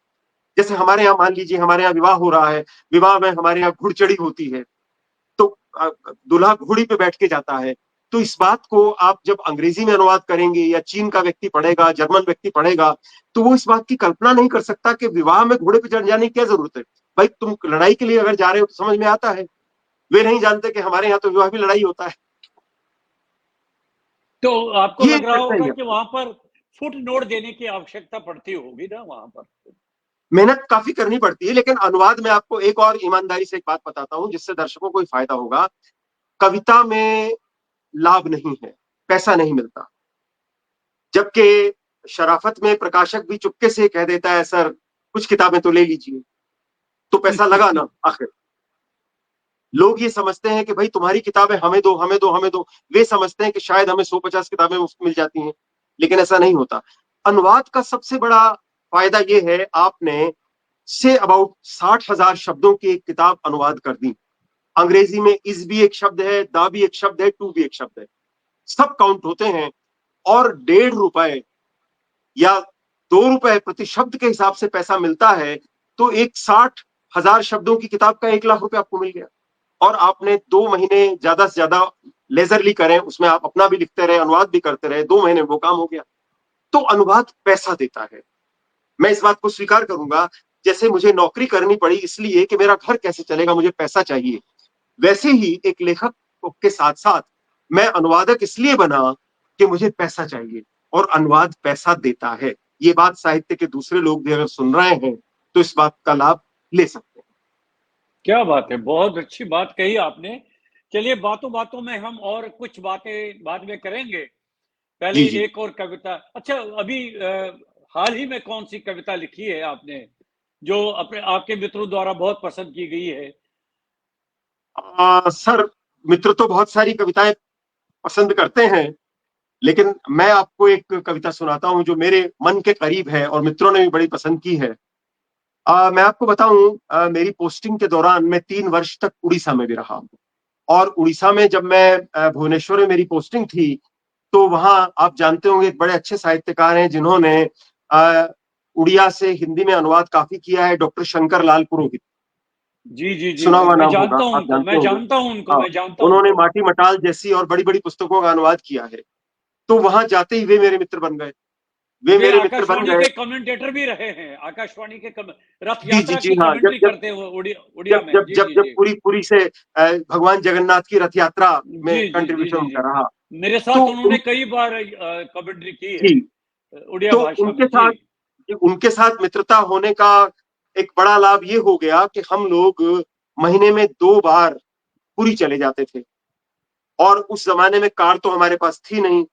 जैसे हमारे यहाँ मान लीजिए, हमारे यहाँ विवाह हो रहा है, विवाह में हमारे यहाँ घुड़चड़ी होती है। तो दूल्हा घोड़ी पे बैठ के जाता है। तो इस बात को आप जब अंग्रेजी में अनुवाद करेंगे या चीन का व्यक्ति पढ़ेगा, जर्मन व्यक्ति पढ़ेगा, तो वो इस बात की कल्पना नहीं कर सकता कि विवाह में घोड़े पे चढ़ जाने की क्या जरूरत है। भाई तुम लड़ाई के लिए अगर जा रहे हो तो समझ में आता है। वे नहीं जानते कि हमारे यहाँ तो विवाह भी लड़ाई होता है। तो आपको ये लग एक रहा कठिनाई होगा है। कि वहां पर फुट नोट देने की आवश्यकता पड़ती होगी ना वहां पर। मेहनत काफी करनी पड़ती है, लेकिन अनुवाद में आपको एक और ईमानदारी से एक बात बताता हूं जिससे दर्शकों को ही फायदा होगा। कविता में लाभ नहीं है, पैसा नहीं मिलता। जबकि शराफत में प्रकाशक भी चुपके से कह देता है सर कुछ किताबें तो ले लीजिए, तो पैसा लगा ना आखिर। लोग ये समझते हैं कि भाई तुम्हारी किताबें हमें दो, हमें दो, हमें दो। वे समझते हैं कि शायद हमें 150 किताबें मुफ्त मिल जाती हैं, लेकिन ऐसा नहीं होता। अनुवाद का सबसे बड़ा फायदा यह है, आपने से अबाउट 60,000 शब्दों की एक किताब अनुवाद कर दी। अंग्रेजी में इज भी एक शब्द है, दा भी एक शब्द है, टू भी एक शब्द है, सब काउंट होते हैं। और 1.5 रुपए या 2 रुपए प्रति शब्द के हिसाब से पैसा मिलता है। तो एक 60,000 शब्दों की किताब का 1 लाख रुपए आपको मिल गया। और आपने 2 महीने ज्यादा से ज्यादा लेजरली करें, उसमें आप अपना भी लिखते रहे, अनुवाद भी करते रहे, 2 महीने में वो काम हो गया। तो अनुवाद पैसा देता है, मैं इस बात को स्वीकार करूंगा। जैसे मुझे नौकरी करनी पड़ी इसलिए कि मेरा घर कैसे चलेगा, मुझे पैसा चाहिए, वैसे ही एक लेखक के साथ साथ मैं अनुवादक इसलिए बना कि मुझे पैसा चाहिए, और अनुवाद पैसा देता है। ये बात साहित्य के दूसरे लोग भी अगर सुन रहे हैं तो इस बात का लाभ ले सकते हैं। क्या बात है, बहुत अच्छी बात कही आपने। चलिए बातों बातों में हम और कुछ बातें बाद में करेंगे। पहले जी जी। एक और कविता। अच्छा, अभी हाल ही में कौन सी कविता लिखी है आपने जो अपने आपके मित्रों द्वारा बहुत पसंद की गई है? सर मित्र तो बहुत सारी कविताएं पसंद करते हैं, लेकिन मैं आपको एक कविता सुनाता हूं जो मेरे मन के करीब है और मित्रों ने भी बड़ी पसंद की है। मैं आपको बताऊं, मेरी पोस्टिंग के दौरान मैं 3 वर्ष तक उड़ीसा में भी रहा। और उड़ीसा में जब मैं भुवनेश्वर में मेरी पोस्टिंग थी, तो वहां आप जानते होंगे एक बड़े अच्छे साहित्यकार हैं जिन्होंने उड़िया से हिंदी में अनुवाद काफी किया है, डॉक्टर शंकर लाल पुरोहित। जी जी जी, सुना हुआ मैं नाम होगा, जानता हूं आप उनको, जानते मैं होंगे। जानता हूं उनको, हाँ, मैं जानता हूं उन्होंने उनको। माटी मटाल जैसी और बड़ी बड़ी पुस्तकों का अनुवाद किया है। तो वहां जाते ही वे मेरे मित्र बन गए, वे वे मेरे मित्र बन आकाशवाणी गए। के कमेंटेटर भी रहे हैं, आकाशवाणी के रथ जी जी यात्रा जी की हाँ। जब कमेंट्री जब करते हैं वो उड़िया जब में। जब जी जब जी जब जी पूरी पूरी से भगवान जगन्नाथ की रथ यात्रा में जी जी जी कंट्रीब्यूशन जी उनका जी। रहा। मेरे तो साथ उन्होंने उन कई बार कमेंट्री की है जी, उड़िया तो भाषा उनके में। जी। साथ उनके साथ मित्रता होने का एक बड़ा लाभ ये हो गया कि हम लोग महीने में 2 बार पुरी चले जाते थे। और उस जमाने में कार तो हमारे पास थी नहीं,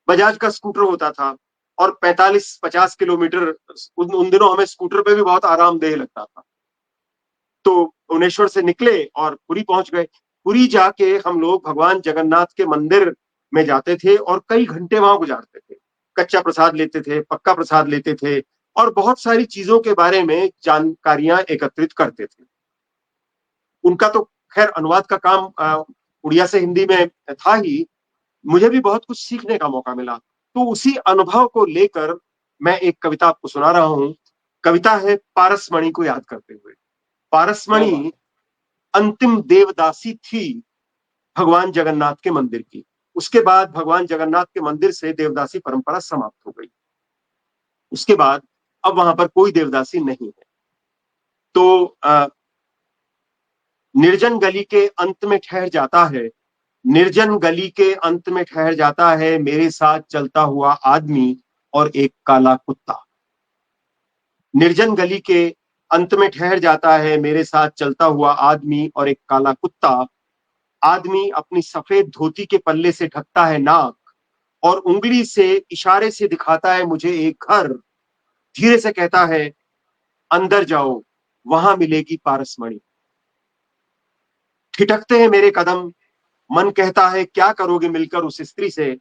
बजाज का स्कूटर होता था। और 45-50 किलोमीटर, उन दिनों हमें स्कूटर पे भी बहुत आरामदेह लगता था। तो भुवनेश्वर से निकले और पुरी पहुंच गए। पुरी जाके हम लोग भगवान जगन्नाथ के मंदिर में जाते थे और कई घंटे वहां गुजारते थे। कच्चा प्रसाद लेते थे, पक्का प्रसाद लेते थे और बहुत सारी चीजों के बारे में जानकारियां एकत्रित करते थे। उनका तो खैर अनुवाद का काम उड़िया से हिंदी में था ही, मुझे भी बहुत कुछ सीखने का मौका मिला। तो उसी अनुभव को लेकर मैं एक कविता आपको सुना रहा हूं। कविता है पारसमणि को याद करते हुए। पारसमणि अंतिम देवदासी थी भगवान जगन्नाथ के मंदिर की। उसके बाद भगवान जगन्नाथ के मंदिर से देवदासी परंपरा समाप्त हो गई। उसके बाद अब वहां पर कोई देवदासी नहीं है। तो निर्जन गली के अंत में ठहर जाता है, निर्जन गली के अंत में ठहर जाता है मेरे साथ चलता हुआ आदमी और एक काला कुत्ता। निर्जन गली के अंत में ठहर जाता है मेरे साथ चलता हुआ आदमी और एक काला कुत्ता। आदमी अपनी सफेद धोती के पल्ले से ढकता है नाक और उंगली से इशारे से दिखाता है मुझे एक घर। धीरे से कहता है अंदर जाओ, वहां मिलेगी पारसमणि। ठिठकते हैं मेरे कदम, मन कहता है क्या करोगे मिलकर उस स्त्री से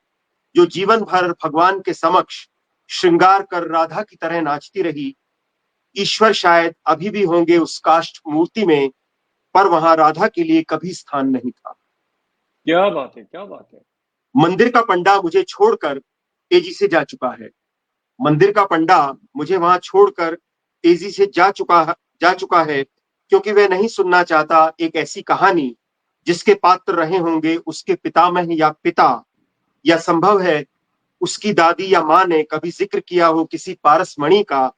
जो जीवन भर भगवान के समक्ष श्रृंगार कर राधा की तरह नाचती रही। ईश्वर शायद अभी भी होंगे उस काष्ठ मूर्ति में, पर वहां राधा के लिए कभी स्थान नहीं था। क्या बात है, क्या बात है। मंदिर का पंडा मुझे छोड़कर तेजी से जा चुका है। मंदिर का पंडा मुझे वहां छोड़कर तेजी से जा चुका है, क्योंकि वह नहीं सुनना चाहता एक ऐसी कहानी जिसके पात्र रहे होंगे उसके पितामह या पिता, या संभव है उसकी दादी या माँ ने कभी जिक्र किया हो किसी पारसमणि का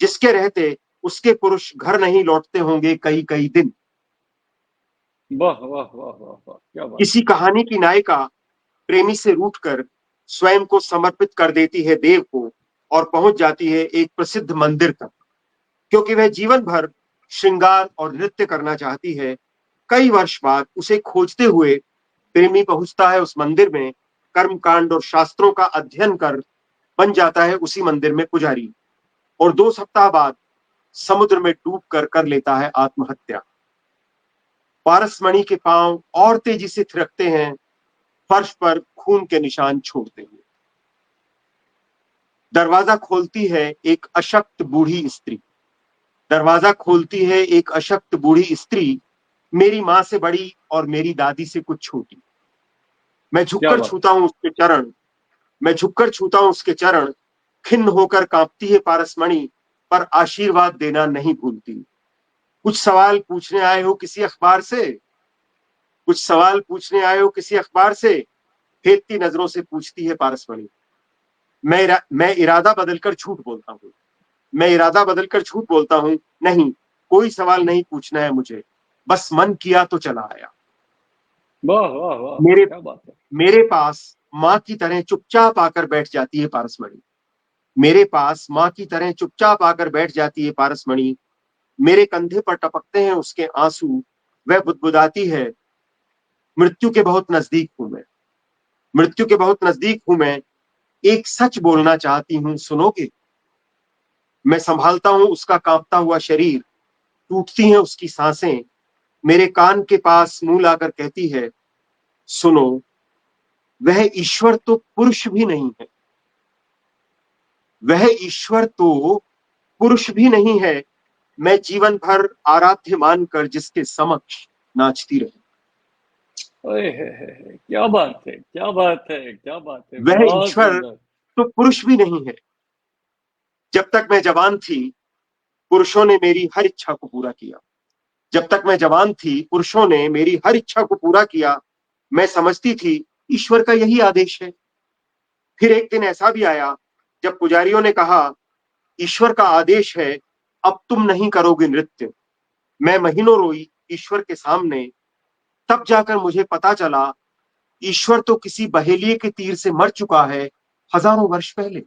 जिसके रहते उसके पुरुष घर नहीं लौटते होंगे कई कई दिन। वाह वाह वाह वाह वाह, क्या बात। किसी कहानी की नायिका प्रेमी से रूठकर स्वयं को समर्पित कर देती है देव को और पहुंच जाती है एक प्रसिद्ध मंदिर तक, क्योंकि वह जीवन भर श्रृंगार और नृत्य करना चाहती है। कई वर्ष बाद उसे खोजते हुए प्रेमी पहुंचता है उस मंदिर में, कर्मकांड और शास्त्रों का अध्ययन कर बन जाता है उसी मंदिर में पुजारी, और 2 सप्ताह बाद समुद्र में डूब कर लेता है आत्महत्या। पारसमणि के पांव और तेजी से थिरकते हैं, फर्श पर खून के निशान छोड़ते हुए। दरवाजा खोलती है एक अशक्त बूढ़ी स्त्री। दरवाजा खोलती है एक अशक्त बूढ़ी स्त्री, मेरी मां से बड़ी और मेरी दादी से कुछ छोटी। मैं झुककर छूता हूं उसके चरण, मैं झुककर छूता हूं उसके चरण। खिन्न होकर कांपती है पारसमणि, पर आशीर्वाद देना नहीं भूलती। कुछ सवाल पूछने आए हो किसी अखबार से, कुछ सवाल पूछने आए हो किसी अखबार से, फेंकती नजरों से पूछती है पारसमणि। मैं इरादा बदलकर झूठ बोलता हूं, मैं इरादा बदलकर झूठ बोलता हूं। नहीं, कोई सवाल नहीं पूछना है मुझे, बस मन किया तो चला आया। वाह वाह वाह, मेरे क्या बात है। मेरे पास माँ की तरह चुपचाप आकर बैठ जाती है पारसमणि। मेरे पास माँ की तरह चुपचाप आकर बैठ जाती है पारसमणि। मेरे कंधे पर टपकते हैं उसके आंसू। वह बुदबुदाती है, मृत्यु के बहुत नजदीक हूं मैं, मृत्यु के बहुत नजदीक हूं मैं, एक सच बोलना चाहती हूं, सुनोगे। मैं संभालता हूं उसका कांपता हुआ शरीर, टूटती हैं उसकी सांसें। मेरे कान के पास मुंह लाकर कहती है, सुनो, वह ईश्वर तो पुरुष भी नहीं है, वह ईश्वर तो पुरुष भी नहीं है, मैं जीवन भर आराध्य मानकर जिसके समक्ष नाचती रही। क्या बात है, क्या बात है, क्या बात है, वह बहुत ईश्वर सुंदर। तो पुरुष भी नहीं है। जब तक मैं जवान थी पुरुषों ने मेरी हर इच्छा को पूरा किया। जब तक मैं जवान थी पुरुषों ने मेरी हर इच्छा को पूरा किया। मैं समझती थी ईश्वर का यही आदेश है। फिर एक दिन ऐसा भी आया जब पुजारियों ने कहा, ईश्वर का आदेश है, अब तुम नहीं करोगे नृत्य। मैं महीनों रोई ईश्वर के सामने। तब जाकर मुझे पता चला ईश्वर तो किसी बहेलिये के तीर से मर चुका है हजारों वर्ष पहले।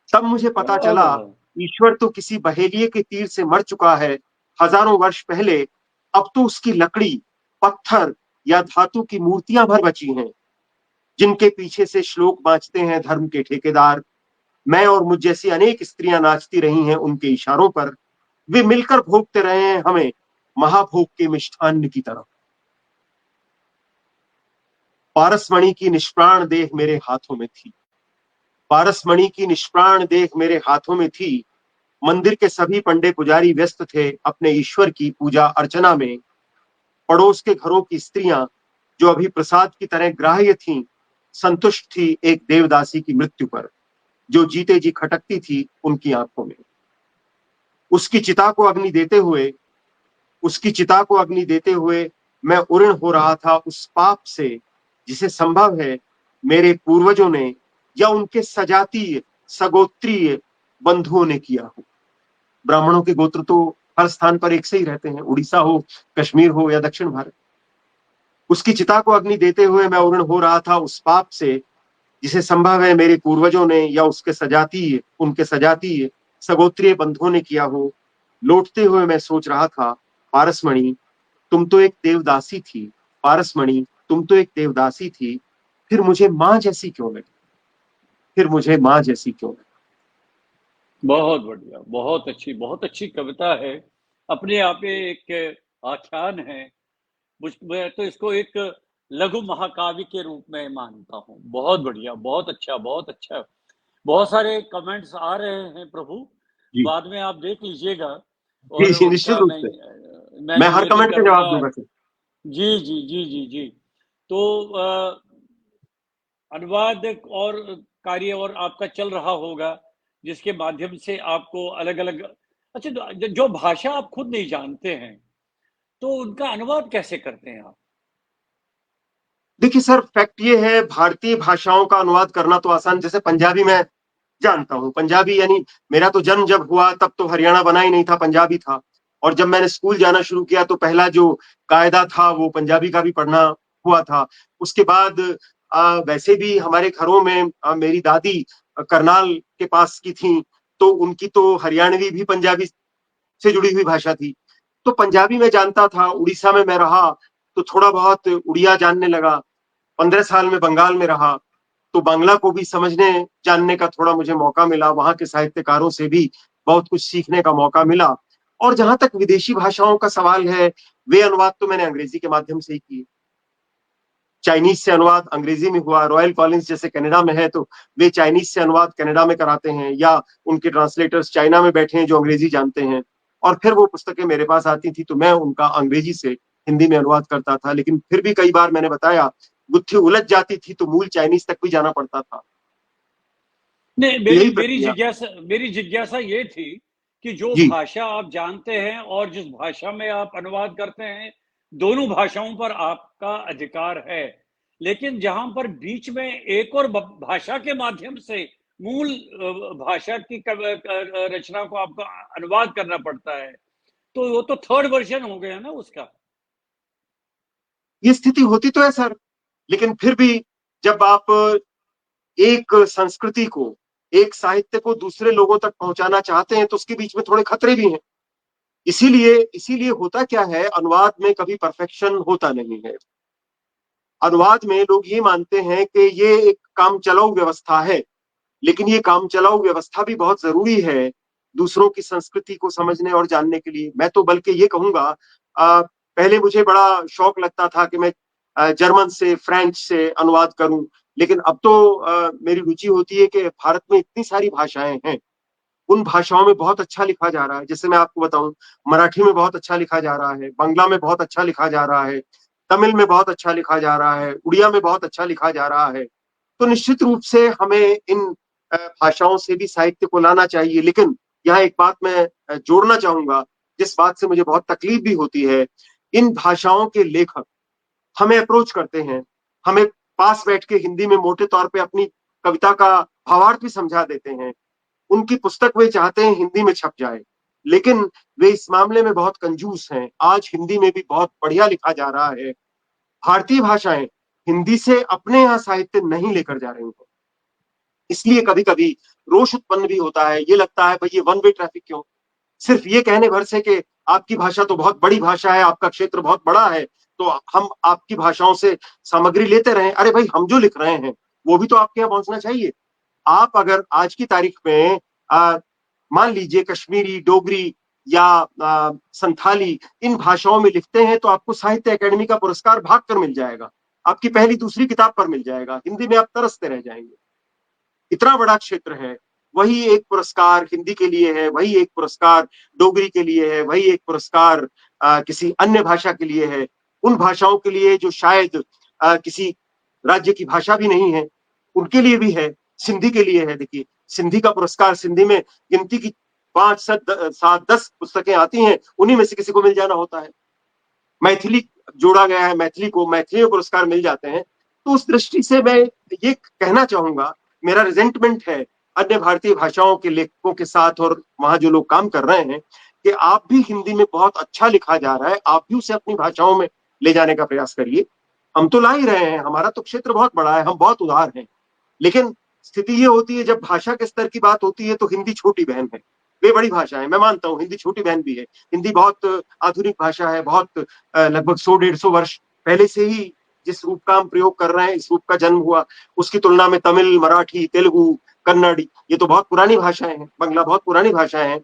तब मुझे पता क्या चला बात। ईश्वर तो किसी बहेलिये के तीर से मर चुका है हजारों वर्ष पहले। अब तो उसकी लकड़ी, पत्थर या धातु की मूर्तियां भर बची हैं। जिनके पीछे से श्लोक बाँचते हैं धर्म के ठेकेदार। मैं और मुझ जैसी अनेक स्त्रियां नाचती रही हैं उनके इशारों पर। वे मिलकर भोगते रहे हैं हमें महाभोग के मिष्ठान्न की तरह। पारसमणि की निष्प्राण देह मेरे हाथों में थी। पारसमणि की निष्प्राण देह मेरे हाथों में थी। मंदिर के सभी पंडे पुजारी व्यस्त थे अपने ईश्वर की पूजा अर्चना में। पड़ोस के घरों की स्त्रियां जो अभी प्रसाद की तरह ग्राह्य थीं, संतुष्ट थी एक देवदासी की मृत्यु पर जो जीते जी खटकती थी उनकी आंखों में। उसकी चिता को अग्नि देते हुए उसकी चिता को अग्नि देते हुए मैं उऋण हो रहा था उस पाप से जिसे संभव है मेरे पूर्वजों ने या उनके सजातीय सगोत्रीय बंधुओं ने किया हो। ब्राह्मणों के गोत्र तो हर स्थान पर एक से ही रहते हैं, उड़ीसा हो, कश्मीर हो या दक्षिण भारत। उसकी चिता को अग्नि देते हुए मैं उऋण हो रहा था उस पाप से जिसे संभव है मेरे पूर्वजों ने या उनके सजातीय सगोत्रीय बंधुओं ने किया हो। लौटते हुए मैं सोच रहा था, पारसमणि तुम तो एक देवदासी थी। पारसमणि तुम तो एक देवदासी थी। फिर मुझे मां जैसी क्यों लगी? फिर मुझे मां जैसी क्यों लगी? बहुत बढ़िया, बहुत अच्छी कविता है। अपने आप में एक आख्यान है। मैं तो इसको एक लघु महाकाव्य के रूप में मानता हूँ। बहुत बढ़िया, बहुत अच्छा, बहुत अच्छा। बहुत सारे कमेंट्स आ रहे हैं प्रभु, जी बाद में आप देख लीजिएगा जी और जी, निश्चित उनका रूप से मैं हर मेंशनिंग कमेंट का जवाब करूंगा। दूंगा सर। जी जी जी जी जी। तो अनुवाद और कार्य और आपका चल रहा होगा, जिसके माध्यम से आपको अलग अलग, अच्छा, जो भाषा आप खुद नहीं जानते हैं तो उनका अनुवाद कैसे करते हैं आप? देखिए सर, फैक्ट ये है, भारतीय भाषाओं का अनुवाद करना तो आसान, जैसे पंजाबी मैं जानता हूँ। पंजाबी यानी मेरा तो जन्म जब हुआ तब तो हरियाणा बना ही नहीं था, पंजाबी था। और जब मैंने स्कूल जाना शुरू किया तो पहला जो कायदा था वो पंजाबी का भी पढ़ना हुआ था। उसके बाद वैसे भी हमारे घरों में मेरी दादी करनाल के पास की थी, तो उनकी तो हरियाणवी भी पंजाबी से जुड़ी हुई भाषा थी। तो पंजाबी में जानता था। उड़ीसा में मैं रहा तो थोड़ा बहुत उड़िया जानने लगा। 15 साल में बंगाल में रहा तो बांग्ला को भी समझने जानने का थोड़ा मुझे मौका मिला। वहां के साहित्यकारों से भी बहुत कुछ सीखने का मौका मिला। और जहां तक विदेशी भाषाओं का सवाल है, वे अनुवाद तो मैंने अंग्रेजी के माध्यम से ही किए। चाइनीज से अनुवाद अंग्रेजी में हुआ। रॉयल कॉलिंस जैसे कनाडा में है तो वे चाइनीज से अनुवाद कनाडा में कराते हैं, या उनके ट्रांसलेटर्स चाइना में बैठे हैं जो अंग्रेजी जानते हैं। और फिर वो पुस्तकें मेरे पास आती थी तो मैं उनका अंग्रेजी से हिंदी में अनुवाद करता था। लेकिन फिर भी कई बार मैंने बताया, गुत्थी उलझ जाती थी तो मूल चाइनीज तक भी जाना पड़ता था। नहीं, तो मेरी यही मेरी प्रक्रिया। जिज्ञासा मेरी जिज्ञासा ये थी कि जो जी भाषा आप जानते हैं और जिस भाषा में आप अनुवाद करते हैं, दोनों भाषाओं पर आपका अधिकार है। लेकिन जहां पर बीच में एक और भाषा के माध्यम से मूल भाषा की रचना को आपको अनुवाद करना पड़ता है, तो वो तो थर्ड वर्जन हो गया ना उसका। ये स्थिति होती तो है सर, लेकिन फिर भी जब आप एक संस्कृति को, एक साहित्य को दूसरे लोगों तक पहुंचाना चाहते हैं तो उसके बीच में थोड़े खतरे भी हैं। इसीलिए इसीलिए होता क्या है, अनुवाद में कभी परफेक्शन होता नहीं है। अनुवाद में लोग ये मानते हैं कि ये एक काम चलाऊ व्यवस्था है, लेकिन ये काम चलाऊ व्यवस्था भी बहुत जरूरी है दूसरों की संस्कृति को समझने और जानने के लिए। मैं तो बल्कि ये कहूंगा, पहले मुझे बड़ा शौक लगता था कि मैं जर्मन से, फ्रेंच से अनुवाद करूं। लेकिन अब तो मेरी रुचि होती है कि भारत में इतनी सारी भाषाएं हैं, उन भाषाओं में बहुत अच्छा लिखा जा रहा है। जैसे मैं आपको बताऊं, मराठी में बहुत अच्छा लिखा जा रहा है, बांग्ला में बहुत अच्छा लिखा जा रहा है, तमिल में बहुत अच्छा लिखा जा रहा है, उड़िया में बहुत अच्छा लिखा जा रहा है। तो निश्चित रूप से हमें इन भाषाओं से भी साहित्य को लाना चाहिए। लेकिन यहाँ एक बात मैं जोड़ना चाहूंगा, जिस बात से मुझे बहुत तकलीफ भी होती है। इन भाषाओं के लेखक हमें अप्रोच करते हैं, हमें पास बैठ के हिंदी में मोटे तौर पे अपनी कविता का भावार्थ भी समझा देते हैं। उनकी पुस्तक वे चाहते हैं हिंदी में छप जाए, लेकिन वे इस मामले में बहुत कंजूस हैं। आज हिंदी में भी बहुत बढ़िया लिखा जा रहा है। भारतीय भाषाएं हिंदी से अपने यहाँ साहित्य नहीं लेकर जा रही हैं। इसलिए कभी कभी रोष उत्पन्न भी होता है। ये लगता है भाई ये वन वे ट्रैफिक क्यों, सिर्फ ये कहने भर से कि आपकी भाषा तो बहुत बड़ी भाषा है, आपका क्षेत्र बहुत बड़ा है, तो हम आपकी भाषाओं से सामग्री लेते रहें। अरे भाई, हम जो लिख रहे हैं वो भी तो आपके यहाँ पहुंचना चाहिए। आप अगर आज की तारीख में मान लीजिए कश्मीरी, डोगरी या संथाली इन भाषाओं में लिखते हैं तो आपको साहित्य अकेडमी का पुरस्कार भाग कर मिल जाएगा, आपकी पहली दूसरी किताब पर मिल जाएगा। हिंदी में आप तरसते रह जाएंगे, इतना बड़ा क्षेत्र है। वही एक पुरस्कार हिंदी के लिए है, वही एक पुरस्कार डोगरी के लिए है, वही एक पुरस्कार किसी अन्य भाषा के लिए है। उन भाषाओं के लिए जो शायद किसी राज्य की भाषा भी नहीं है, उनके लिए भी है। सिंधी के लिए है। देखिए, सिंधी का पुरस्कार, सिंधी में गिनती की 5, 7, 10 पुस्तकें आती हैं, उन्हीं में से किसी को मिल जाना होता है। मैथिली जोड़ा गया है, मैथिली को मैथिली में पुरस्कार मिल जाते हैं। तो उस दृष्टि से मैं ये कहना चाहूंगा, मेरा रिजेंटमेंट है अन्य भारतीय भाषाओं के लेखकों के साथ और वहां जो लोग काम कर रहे हैं, कि आप भी हिंदी में बहुत अच्छा लिखा जा रहा है, आप भी उसे अपनी भाषाओं में ले जाने का प्रयास करिए। हम तो ला ही रहे हैं, हमारा तो क्षेत्र बहुत बड़ा है, हम बहुत उदार हैं। लेकिन स्थिति ये होती है, जब भाषा के स्तर की बात होती है तो हिंदी छोटी बहन है। वे बड़ी भाषा है, मैं मानता हूँ, हिंदी छोटी बहन भी है। हिंदी बहुत आधुनिक भाषा है, बहुत लगभग 100-150 वर्ष पहले से ही जिस रूप का हम प्रयोग कर रहे हैं, इस रूप का जन्म हुआ, उसकी तुलना में तमिल, मराठी, तेलुगु, कन्नड़, ये तो बहुत पुरानी भाषाएं हैं, बंगला बहुत पुरानी भाषाएं हैं।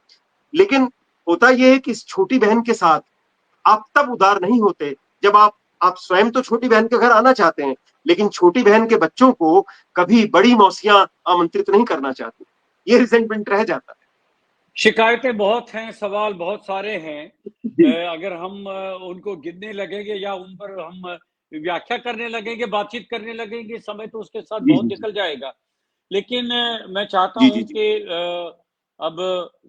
लेकिन होता यह है कि इस छोटी बहन के साथ आप तब उदार नहीं होते जब आप स्वयं तो छोटी बहन के घर आना चाहते हैं, लेकिन छोटी बहन के बच्चों को कभी बड़ी मौसियां आमंत्रित नहीं करना चाहती। ये रिजेंटमेंट रह जाता है। शिकायतें बहुत हैं, सवाल बहुत सारे हैं। जी, अगर हम उनको गिनने लगेंगे या उन पर हम व्याख्या करने लगेंगे, बातचीत करने लगेंगे, समय तो उसके साथ जी, बहुत जी, जी, निकल जाएगा। लेकिन मैं चाहता जी, हूँ जी, जी, कि अब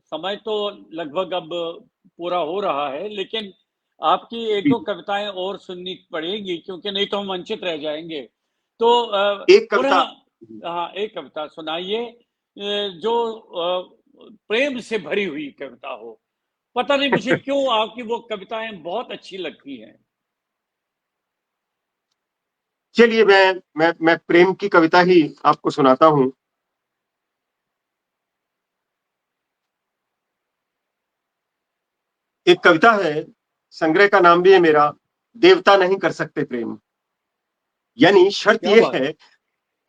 समय तो लगभग अब पूरा हो रहा है, लेकिन आपकी जी, 1-2 जी। कविताएँ और सुननी पड़ेंगी, क्योंकि नहीं तो हम वंचित रह जाएँगे। तो एक पुनः कविता। हाँ, एक कविता सुनाइए जो प्रेम से भरी हुई कविता हो। पता नहीं मुझे क्यों आपकी वो कविताएँ बहुत अच्छी लगती हैं। चलिए, मैं प्रेम की कविता ही आपको सुनाता हूँ। एक कविता है, संग्रह का नाम भी है मेरा, देवता नहीं कर सकते प्रेम। यानी शर्त क्या यह बात है,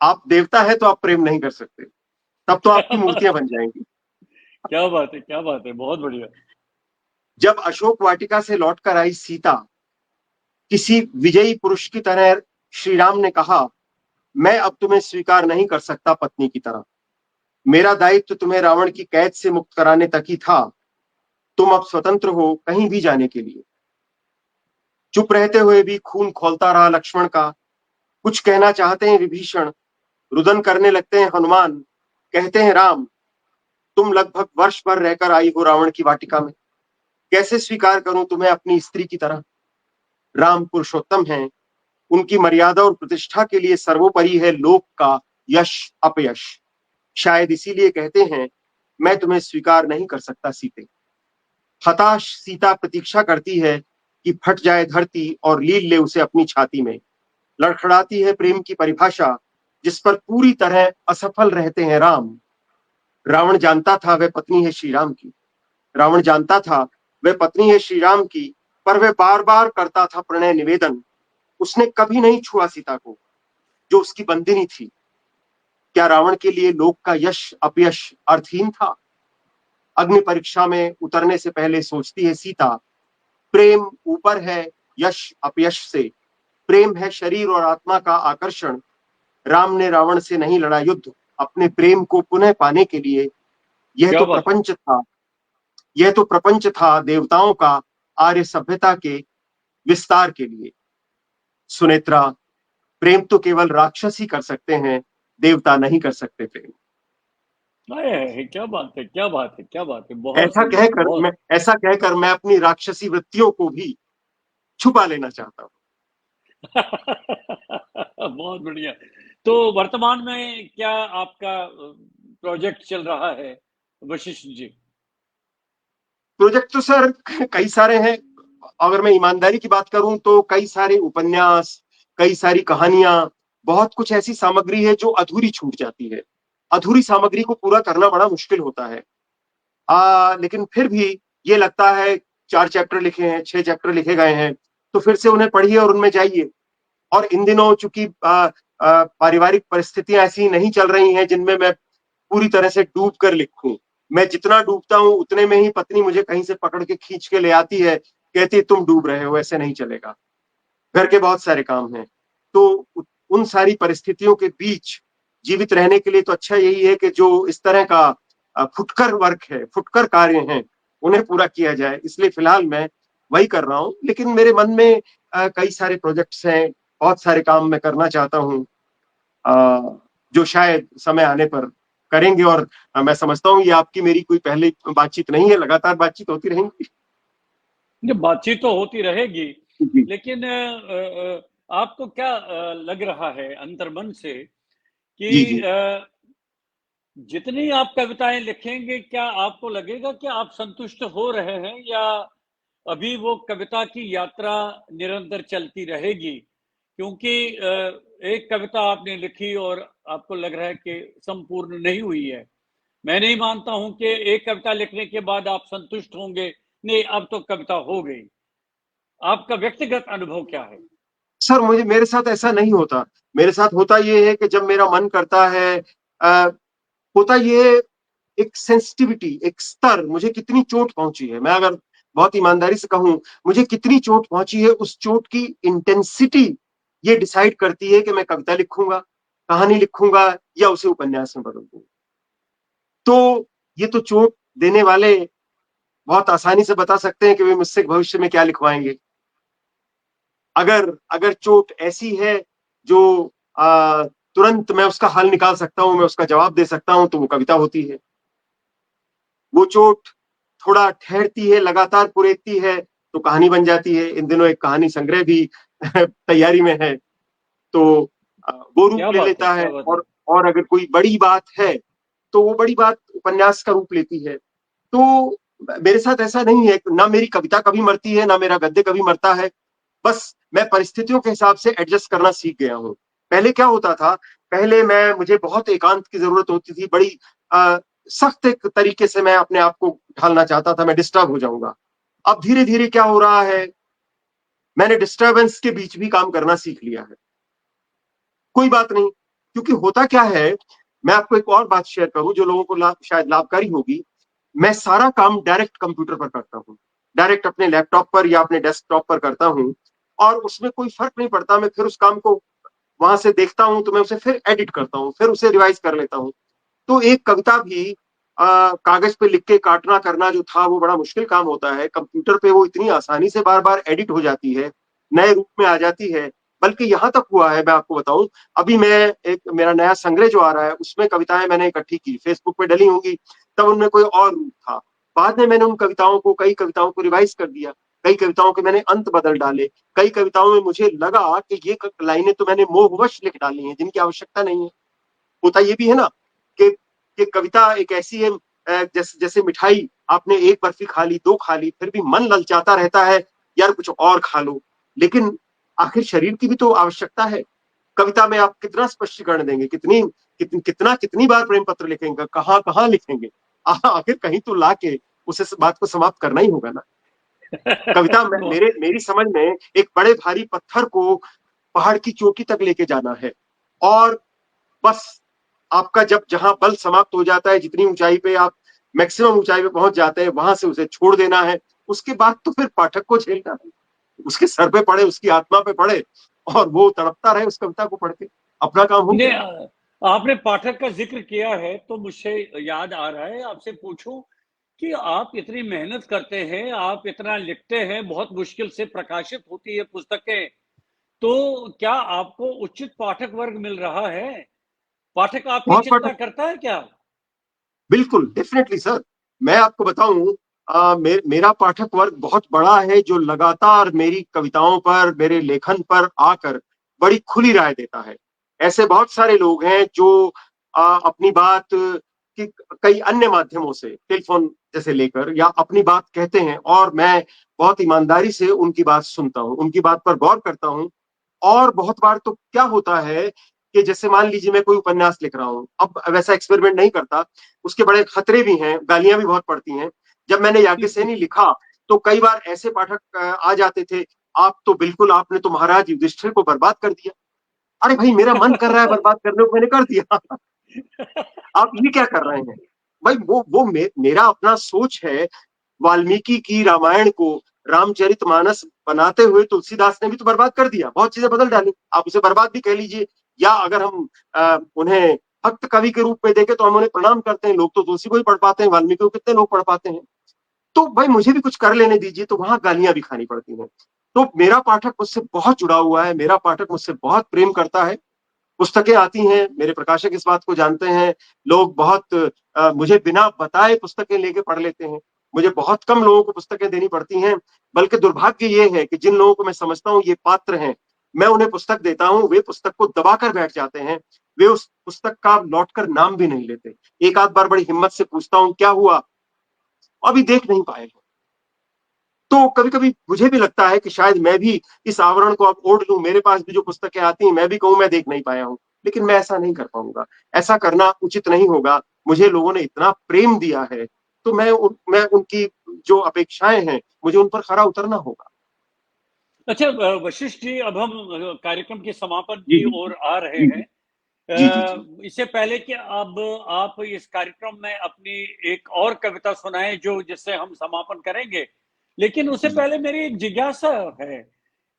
आप देवता है तो आप प्रेम नहीं कर सकते, तब तो आपकी मूर्तियां बन जाएंगी। क्या बात है, क्या बात है! बहुत बढ़िया। जब अशोक वाटिका से लौटकर आई सीता, किसी विजयी पुरुष की तरह श्री राम ने कहा, मैं अब तुम्हें स्वीकार नहीं कर सकता पत्नी की तरह। मेरा दायित्व तुम्हें रावण की कैद से मुक्त कराने तक ही था। तुम अब स्वतंत्र हो कहीं भी जाने के लिए। चुप रहते हुए भी खून खौलता रहा लक्ष्मण का। कुछ कहना चाहते हैं विभीषण, रुदन करने लगते हैं हनुमान। कहते हैं राम, तुम लगभग वर्ष भर रहकर आई हो रावण की वाटिका में, कैसे स्वीकार करूं तुम्हें अपनी स्त्री की तरह। राम पुरुषोत्तम हैं, उनकी मर्यादा और प्रतिष्ठा के लिए सर्वोपरि है लोक का यश अपयश। शायद इसीलिए कहते हैं, मैं तुम्हें स्वीकार नहीं कर सकता सीते। हताश सीता प्रतीक्षा करती है कि फट जाए धरती और लील ले उसे अपनी छाती में। लड़खड़ाती है प्रेम की परिभाषा, जिस पर पूरी तरह असफल रहते हैं राम। रावण जानता था वह पत्नी है श्री राम की। रावण जानता था वह पत्नी है श्री राम की, पर वह बार बार करता था प्रणय निवेदन। उसने कभी नहीं छुआ सीता को, जो उसकी बंदिनी थी। क्या रावण के लिए लोक का यश अपयश अर्थहीन था। अग्नि परीक्षा में उतरने से पहले सोचती है सीता, प्रेम ऊपर है यश अपयश से। प्रेम है शरीर और आत्मा का आकर्षण। राम ने रावण से नहीं लड़ा युद्ध, अपने प्रेम को पुनः पाने के लिए। यह क्या तो बात है! प्रपंच था, यह तो प्रपंच था देवताओं का, आर्य सभ्यता के विस्तार के लिए। सुनेत्रा, प्रेम तो केवल राक्षस ही कर सकते हैं, देवता नहीं कर सकते प्रेम। हाय, हाय, हाय! क्या बात है, क्या बात है, क्या बात है! बहुत सुंदर, बहुत ऐसा कहकर मैं अपनी राक्षसी वृत्तियों को भी छुपा लेना चाहता हूँ। बहुत बढ़िया। तो वर्तमान में क्या आपका प्रोजेक्ट चल रहा है, वशिष्ठ जी? प्रोजेक्ट तो सर कई सारे हैं। अगर मैं ईमानदारी की बात करूं तो कई सारे उपन्यास, कई सारी कहानियां, बहुत कुछ ऐसी सामग्री है जो अधूरी छूट जाती है। अधूरी सामग्री को पूरा करना बड़ा मुश्किल होता है। लेकिन फिर भी ये लगता है, 4 चैप्टर लिखे हैं, 6 चैप्टर लिखे गए हैं, तो फिर से उन्हें पढ़िए और उनमें जाइए। और इन दिनों चूंकि पारिवारिक परिस्थितियां ऐसी नहीं चल रही हैं जिनमें मैं पूरी तरह से डूब कर लिखूं। मैं जितना डूबता हूं उतने में ही पत्नी मुझे कहीं से पकड़ के खींच के ले आती है, कहती है तुम डूब रहे हो, ऐसे नहीं चलेगा, घर के बहुत सारे काम हैं। तो उन सारी परिस्थितियों के बीच जीवित रहने के लिए तो अच्छा यही है कि जो इस तरह का फुटकर वर्क है, फुटकर कार्य हैं, उन्हें पूरा किया जाए। इसलिए फिलहाल मैं वही कर रहा हूं, लेकिन मेरे मन में कई सारे प्रोजेक्ट्स हैं, बहुत सारे काम मैं करना चाहता हूं, जो शायद समय आने पर करेंगे। और मैं समझता हूँ ये आपकी मेरी कोई पहले बातचीत नहीं है, लगातार बातचीत होती रहेंगी। ये बातचीत तो होती रहेगी, जी लेकिन आपको क्या लग रहा है अंतर्मन से जी कि जी। जितनी आप कविताएं लिखेंगे, क्या आपको लगेगा कि आप संतुष्ट हो रहे हैं, या अभी वो कविता की यात्रा निरंतर चलती रहेगी? क्योंकि एक कविता आपने लिखी और आपको लग रहा है कि संपूर्ण नहीं हुई है। मैं नहीं मानता हूं कि एक कविता लिखने के बाद आप संतुष्ट होंगे, नहीं अब तो कविता हो गई। आपका व्यक्तिगत अनुभव क्या है? सर मुझे मेरे साथ ऐसा नहीं होता। मेरे साथ होता ये है कि जब मेरा मन करता है, आ, होता ये एक सेंसिटिविटी, एक स्तर, मुझे कितनी चोट पहुंची है, मैं अगर बहुत ईमानदारी से कहूं, मुझे कितनी चोट पहुंची है, उस चोट की इंटेंसिटी ये डिसाइड करती है कि मैं कविता लिखूंगा, कहानी लिखूंगा, या उसे उपन्यास में बदल दूंगा। तो ये तो चोट देने वाले बहुत आसानी से बता सकते हैं कि वे मुझसे भविष्य में क्या लिखवाएंगे। अगर अगर चोट ऐसी है जो तुरंत मैं उसका हल निकाल सकता हूं, मैं उसका जवाब दे सकता हूं, तो वो कविता होती है। वो चोट थोड़ा ठहरती है, लगातार कुरेदती है, तो कहानी बन जाती है। इन दिनों एक कहानी संग्रह भी तैयारी में है, तो वो क्या रूप ले बात है, लेता क्या है। बात है। और अगर कोई बड़ी बात है तो वो बड़ी बात उपन्यास का रूप लेती है। तो मेरे साथ ऐसा नहीं है, ना मेरी कविता कभी मरती है, ना मेरा गद्य कभी मरता है। बस मैं परिस्थितियों के हिसाब से एडजस्ट करना सीख गया हूँ। पहले क्या होता था, पहले मैं मुझे बहुत एकांत की जरूरत होती थी, बड़ी सख्त एक तरीके से मैं अपने आप को ढालना चाहता था, मैं डिस्टर्ब हो जाऊंगा। अब धीरे धीरे क्या हो रहा है, मैंने डिस्टर्बेंस के बीच भी काम करना सीख लिया है। कोई बात नहीं, क्योंकि होता क्या है, मैं आपको एक और बात शेयर करूं जो लोगों को शायद लाभकारी होगी। मैं सारा काम डायरेक्ट कंप्यूटर पर करता हूं, डायरेक्ट अपने लैपटॉप पर या अपने डेस्कटॉप पर करता हूं, और उसमें कोई फर्क नहीं पड़ता। मैं फिर उस काम को वहां से देखता हूं, तो मैं उसे फिर एडिट करता हूं, फिर उसे रिवाइज कर लेता हूं। तो एक कविता भी कागज पे लिख के काटना करना जो था, वो बड़ा मुश्किल काम होता है। कंप्यूटर पे वो इतनी आसानी से बार बार एडिट हो जाती है, नए रूप में आ जाती है। बल्कि यहां तक हुआ है, मैं आपको बताऊं, अभी मैं एक मेरा नया संग्रह जो आ रहा है, उसमें कविताएं मैंने इकट्ठी की, फेसबुक पे डली होंगी, तब उनमें कोई और रूप था। बाद में मैंने उन कविताओं को, कई कविताओं को रिवाइज कर दिया, कई कविताओं के मैंने अंत बदल डाले, कई कविताओं में मुझे लगा कि ये लाइनें तो मैंने मोहवश लिख डाली हैं, जिनकी आवश्यकता नहीं है। होता ये भी है ना कि कविता एक ऐसी है, जैसे जैसे मिठाई, आपने एक बर्फी खा ली, दो खा ली, फिर भी मन ललचाता रहता है, यार कुछ और खा लो। लेकिन आखिर शरीर की भी तो आवश्यकता है। कविता में आप कितना स्पष्टीकरण देंगे, कितनी बार प्रेम पत्र लिखेंगे, कहाँ कहाँ लिखेंगे, आखिर कहीं तो लाके उसे बात को समाप्त करना ही होगा ना। कविता में मेरी समझ में एक बड़े भारी पत्थर को पहाड़ की चोटी तक लेके जाना है, और बस आपका जब जहां बल समाप्त हो जाता है, जितनी ऊंचाई पे आप मैक्सिमम ऊंचाई पे पहुंच जाते हैं, वहां से उसे छोड़ देना है। उसके बाद तो फिर पाठक को झेलना है, उसके सर पे पड़े, उसकी आत्मा पे पड़े, और वो तड़पता रहे उस कविता को पढ़ के। अपना काम हो ने गया। आपने पाठक का जिक्र किया है तो मुझसे याद आ रहा है आपसे पूछूं कि आप इतनी मेहनत करते हैं, आप इतना लिखते हैं, बहुत मुश्किल से प्रकाशित होती है पुस्तकें, तो क्या आपको उचित पाठक वर्ग मिल रहा है? पाठक आपकी बहुत चिंता पाठक, करता है क्या? बिल्कुल डेफिनेटली सर। मैं आपको बताऊं, मेरा पाठक वर्ग बहुत बड़ा है, जो लगातार मेरी कविताओं पर, मेरे लेखन पर आकर बड़ी खुली राय देता है। ऐसे बहुत सारे लोग हैं जो अपनी बात की कई अन्य माध्यमों से, टेलीफोन जैसे लेकर, या अपनी बात कहते हैं, और मैं बहुत ईमानदारी से उनकी बात सुनता हूं, उनकी बात पर गौर करता हूं। और बहुत बार तो क्या होता है कि जैसे मान लीजिए मैं कोई उपन्यास लिख रहा हूं, अब वैसा एक्सपेरिमेंट नहीं करता, उसके बड़े खतरे भी हैं, गालियां भी बहुत पड़ती हैं। जब मैंने याज्ञसेनी लिखा, तो कई बार ऐसे पाठक आ जाते थे आप तो बिल्कुल, आपने तो महाराज युधिष्ठिर को बर्बाद कर दिया। अरे भाई, मेरा मन कर रहा है बर्बाद करने को, मैंने कर दिया। आप ये क्या कर रहे हैं भाई? मेरा अपना सोच है। वाल्मीकि की रामायण को रामचरितमानस बनाते हुए तुलसीदास ने भी तो बर्बाद कर दिया, बहुत चीजें बदल डाली। आप उसे बर्बाद भी कह लीजिए, या अगर हम उन्हें भक्त कवि के रूप में देखें तो हम उन्हें प्रणाम करते हैं। लोग तो तुलसी को ही पढ़ पाते हैं, वाल्मीकि को कितने लोग पढ़ पाते हैं। तो भाई मुझे भी कुछ कर लेने दीजिए, तो वहां गालियां भी खानी पड़ती हैं। तो मेरा पाठक मुझसे बहुत जुड़ा हुआ है, मेरा पाठक मुझसे बहुत प्रेम करता है। पुस्तकें आती हैं, मेरे प्रकाशक इस बात को जानते हैं। लोग बहुत मुझे बिना बताए पुस्तकें लेके पढ़ लेते हैं। मुझे बहुत कम लोगों को पुस्तकें देनी पड़ती हैं। बल्कि दुर्भाग्य ये है कि जिन लोगों को मैं समझता हूँ ये पात्र हैं, मैं उन्हें पुस्तक देता हूँ, वे पुस्तक को दबाकर बैठ जाते हैं। वे उस पुस्तक का लौटकर नाम भी नहीं लेते। एक आध बार बड़ी हिम्मत से पूछता हूँ क्या हुआ, अभी देख नहीं पाए हैं। तो कभी कभी मुझे भी लगता है कि शायद मैं भी इस आवरण को अब ओढ़ लूं, मेरे पास भी जो पुस्तकें आती हैं मैं भी कहूं मैं देख नहीं पाया हूं। लेकिन मैं ऐसा नहीं कर पाऊंगा, ऐसा करना उचित नहीं होगा। मुझे लोगों ने इतना प्रेम दिया है, तो मैं उनकी जो अपेक्षाएं हैं, मुझे उन पर खरा उतरना होगा। अच्छा वशिष्ठ जी, अब हम कार्यक्रम के समापन जी की जी ओर आ रहे जी हैं। जी जी जी जी इससे पहले कि अब आप इस कार्यक्रम में अपनी एक और कविता सुनाएं जो जिससे हम समापन करेंगे, लेकिन उससे जी। पहले मेरी एक जिज्ञासा है।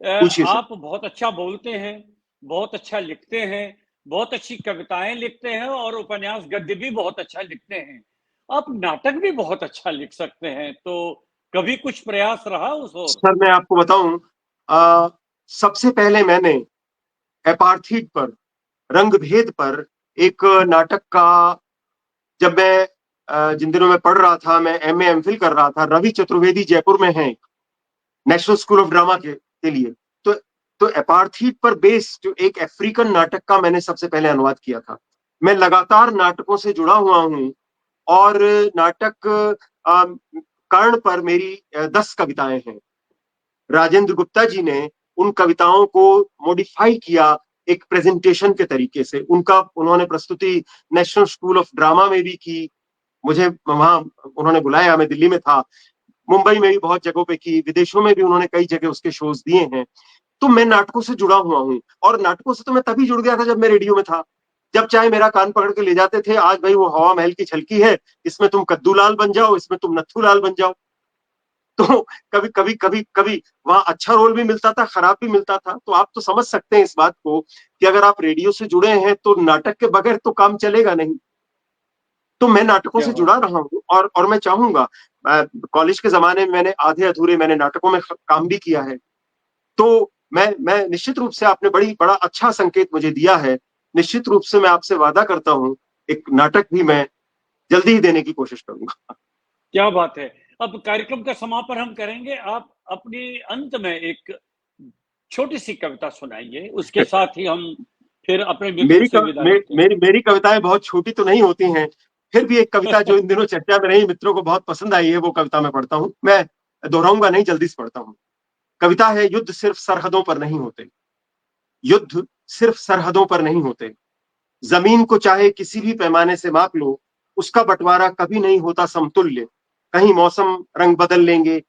पूछिए सर। आप बहुत अच्छा बोलते हैं, बहुत अच्छा लिखते हैं, बहुत अच्छी कविताएं लिखते हैं और उपन्यास गद्य भी बहुत अच्छा लिखते हैं। आप नाटक भी बहुत अच्छा लिख सकते हैं, तो कभी कुछ प्रयास रहा उस ओर? सर मैं आपको बताऊं, आ, सबसे पहले मैंने अपार्थीड पर, रंगभेद पर एक नाटक का, जब मैं जिन दिनों में पढ़ रहा था, मैं एमए एमफिल कर रहा था, रवि चतुर्वेदी जयपुर में है, नेशनल स्कूल ऑफ ड्रामा के लिए। तो तो अपार्थीड पर बेस्ड एक अफ्रीकन नाटक का मैंने सबसे पहले अनुवाद किया था। मैं लगातार नाटकों से जुड़ा हुआ हूं, और नाटक कर्ण पर मेरी 10 कविताएं हैं। राजेंद्र गुप्ता जी ने उन कविताओं को मॉडिफाई किया एक प्रेजेंटेशन के तरीके से। उन्होंने प्रस्तुति नेशनल स्कूल ऑफ ड्रामा में भी की, मुझे वहां उन्होंने बुलाया, मैं दिल्ली में था। मुंबई में भी बहुत जगहों पे की, विदेशों में भी उन्होंने कई जगह उसके शोज दिए हैं। तो मैं नाटकों से जुड़ा हुआ हूँ, और नाटकों से तो मैं तभी जुड़ गया था जब मैं रेडियो में था। जब चाहे मेरा कान पकड़ के ले जाते थे, आज भाई वो हवा महल की छलकी है, इसमें तुम कद्दूलाल बन जाओ, इसमें तुम नथुलाल बन जाओ। तो कभी कभी कभी कभी वहां अच्छा रोल भी मिलता था, खराब भी मिलता था। तो आप तो समझ सकते हैं इस बात को कि अगर आप रेडियो से जुड़े हैं तो नाटक के बगैर तो काम चलेगा नहीं। तो मैं नाटकों क्या से बात जुड़ा रहा हूँ, और मैं चाहूंगा, कॉलेज के जमाने में मैंने आधे अधूरे मैंने नाटकों में काम भी किया है। तो मैं निश्चित रूप से, आपने बड़ा अच्छा संकेत मुझे दिया है। निश्चित रूप से मैं आपसे वादा करता हूँ, एक नाटक भी मैं जल्दी ही देने की कोशिश करूंगा। क्या बात है। अब कार्यक्रम का समापन हम करेंगे, आप अपनी अंत में एक छोटी सी कविता सुनाइए, उसके साथ ही हम फिर अपने मित्रों मेरी से कव, विदा मे, लेते हैं। मेरी मेरी कविताएं बहुत छोटी तो नहीं होती हैं। फिर भी एक कविता जो इन दिनों चर्चा में रही, मित्रों को बहुत पसंद आई है, वो कविता मैं पढ़ता हूँ। मैं दोहराऊंगा नहीं, जल्दी से पढ़ता हूँ। कविता है, युद्ध सिर्फ सरहदों पर नहीं होते। युद्ध सिर्फ सरहदों पर नहीं होते। जमीन को चाहे किसी भी पैमाने से माप लो, उसका बंटवारा कभी नहीं होता समतुल्य। कहीं मौसम रंग बदल लेंगे,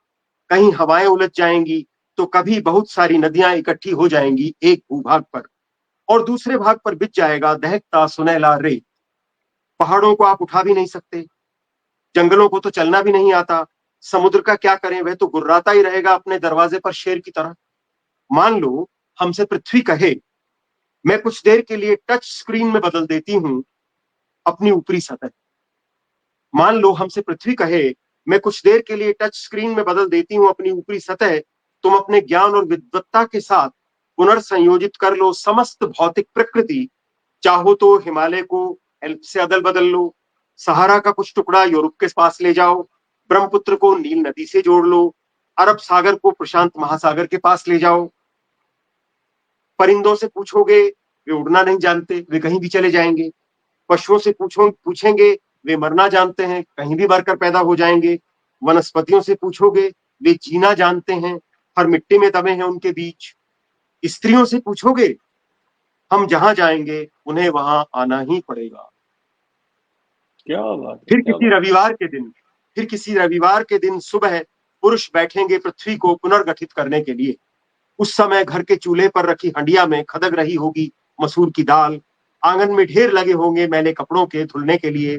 कहीं हवाएं उलझ जाएंगी, तो कभी बहुत सारी नदियां इकट्ठी हो जाएंगी एक भूभाग पर, और दूसरे भाग पर बिछ जाएगा दहकता सुनहला रेत। पहाड़ों को आप उठा भी नहीं सकते, जंगलों को तो चलना भी नहीं आता, समुद्र का क्या करें, वह तो गुर्राता ही रहेगा अपने दरवाजे पर शेर की तरह। मान लो हमसे पृथ्वी कहे, मैं कुछ देर के लिए टच स्क्रीन में बदल देती हूँ अपनी ऊपरी सतह। मान लो हमसे पृथ्वी कहे, मैं कुछ देर के लिए टच स्क्रीन में बदल देती हूँ अपनी ऊपरी सतह। तुम अपने ज्ञान और विद्वत्ता के साथ पुनर्संयोजित कर लो समस्त भौतिक प्रकृति। चाहो तो हिमालय को एल्प से अदल बदल लो, सहारा का कुछ टुकड़ा यूरोप के पास ले जाओ, ब्रह्मपुत्र को नील नदी से जोड़ लो, अरब सागर को प्रशांत महासागर के पास ले जाओ। परिंदों से पूछोगे, वे उड़ना नहीं जानते, वे कहीं भी चले जाएंगे। पशुओं से पूछेंगे, वे मरना जानते हैं, कहीं भी मरकर पैदा हो जाएंगे। वनस्पतियों से पूछोगे, वे जीना जानते हैं, हर मिट्टी में दबे हैं उनके बीच। स्त्रियों से पूछोगे, हम जहां जाएंगे उन्हें वहां आना ही पड़ेगा। क्या बात है, फिर क्या किसी बात है। रविवार के दिन फिर किसी रविवार के दिन सुबह पुरुष बैठेंगे पृथ्वी को पुनर्गठित करने के लिए। उस समय घर के चूल्हे पर रखी हंडिया में खदक रही होगी मसूर की दाल, आंगन में ढेर लगे होंगे मैले कपड़ों के धुलने के लिए,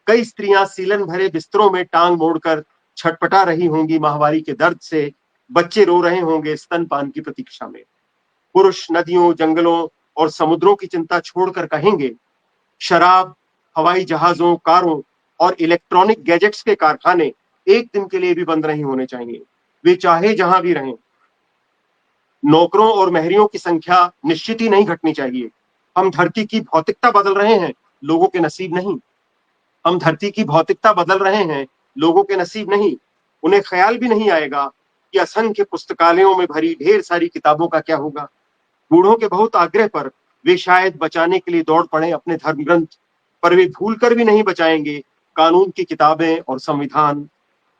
कई स्त्रियां सीलन भरे बिस्तरों में टांग मोड़कर छटपटा रही होंगी माहवारी के दर्द से, बच्चे रो रहे होंगे स्तनपान की प्रतीक्षा में। पुरुष नदियों, जंगलों और समुद्रों की चिंता छोड़कर कहेंगे, शराब, हवाई जहाजों, कारों और इलेक्ट्रॉनिक गैजेट्स के कारखाने एक दिन के लिए भी बंद नहीं होने चाहिए, वे चाहे जहां भी रहें। नौकरों और महरियों की संख्या निश्चित ही नहीं घटनी चाहिए। हम धरती की भौतिकता बदल रहे हैं, लोगों के नसीब नहीं। हम धरती की भौतिकता बदल रहे हैं, लोगों के नसीब नहीं। उन्हें ख्याल भी नहीं आएगा कि असंख्य पुस्तकालयों में भरी ढेर सारी किताबों का क्या होगा। बूढ़ों के बहुत आग्रह पर वे शायद बचाने के लिए दौड़ पड़े अपने धर्म ग्रंथ, पर वे भूल कर भी नहीं बचाएंगे कानून की किताबें और संविधान।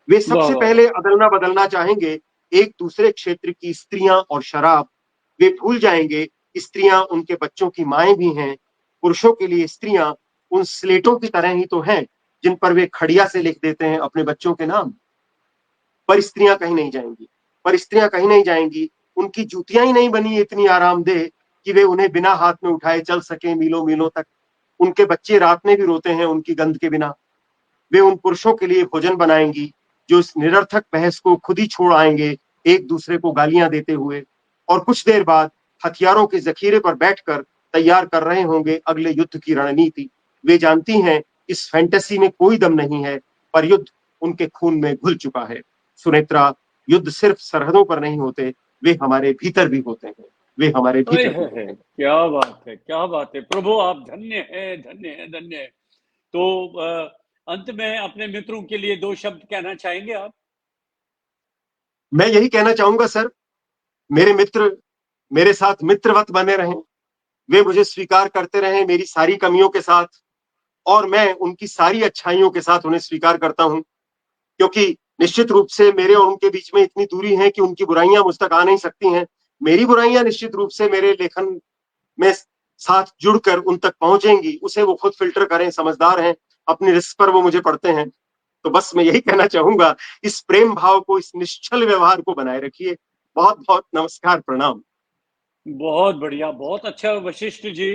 वे वाह सबसे वाह वाह। पहले अदलना बदलना चाहेंगे एक दूसरे क्षेत्र की स्त्रियां और शराब। वे भूल जाएंगे स्त्रियां उनके बच्चों की माएं भी हैं। पुरुषों के लिए स्त्रियां उन स्लेटों की तरह ही तो हैं जिन पर वे खड़िया से लिख देते हैं अपने बच्चों के नाम। पर स्त्रियां कहीं नहीं जाएंगी, पर स्त्रियां कहीं नहीं जाएंगी। उनकी जूतियां ही नहीं बनी इतनी आरामदेह कि वे उन्हें बिना हाथ में उठाए चल सके मीलों मीलों तक। उनके बच्चे रात में भी रोते हैं उनकी गंध के बिना। वे उन पुरुषों के लिए भोजन बनाएंगी जो इस निरर्थक बहस को खुद ही छोड़ आएंगे, एक दूसरे को गालियां देते हुए, और कुछ देर बाद हथियारों के जखीरे पर बैठकर तैयार कर रहे होंगे अगले युद्ध की रणनीति। वे जानती हैं इस फैंटेसी में कोई दम नहीं है, पर युद्ध उनके खून में घुल चुका है। सुनेत्रा, युद्ध सिर्फ सरहदों पर नहीं होते, वे हमारे भीतर भी होते हैं। वे हमारे ओए भीतर भी होते है, हैं। क्या बात है, क्या बात है। प्रभु आप धन्य है, धन्य है, धन्य है। तो अंत में अपने मित्रों के लिए 2 शब्द कहना चाहेंगे आप? मैं यही कहना चाहूंगा सर, मेरे मित्र मेरे साथ मित्रवत बने रहें। वे मुझे स्वीकार करते रहें मेरी सारी कमियों के साथ, और मैं उनकी सारी अच्छाइयों के साथ उन्हें स्वीकार करता हूं, क्योंकि निश्चित रूप से मेरे और उनके बीच में इतनी दूरी है कि उनकी बुराइयां मुझ तक आ नहीं सकती हैं। मेरी बुराइयां निश्चित रूप से मेरे लेखन में साथ जुड़कर उन तक पहुंचेंगी। उसे वो खुद फिल्टर करें, समझदार हैं, अपनी रिस्क पर वो मुझे पढ़ते हैं। तो बस मैं यही कहना चाहूंगा, इस प्रेम भाव को, इस निश्चल व्यवहार को बनाए रखिए। बहुत बहुत नमस्कार, प्रणाम। बहुत बढ़िया, बहुत अच्छा वशिष्ठ जी।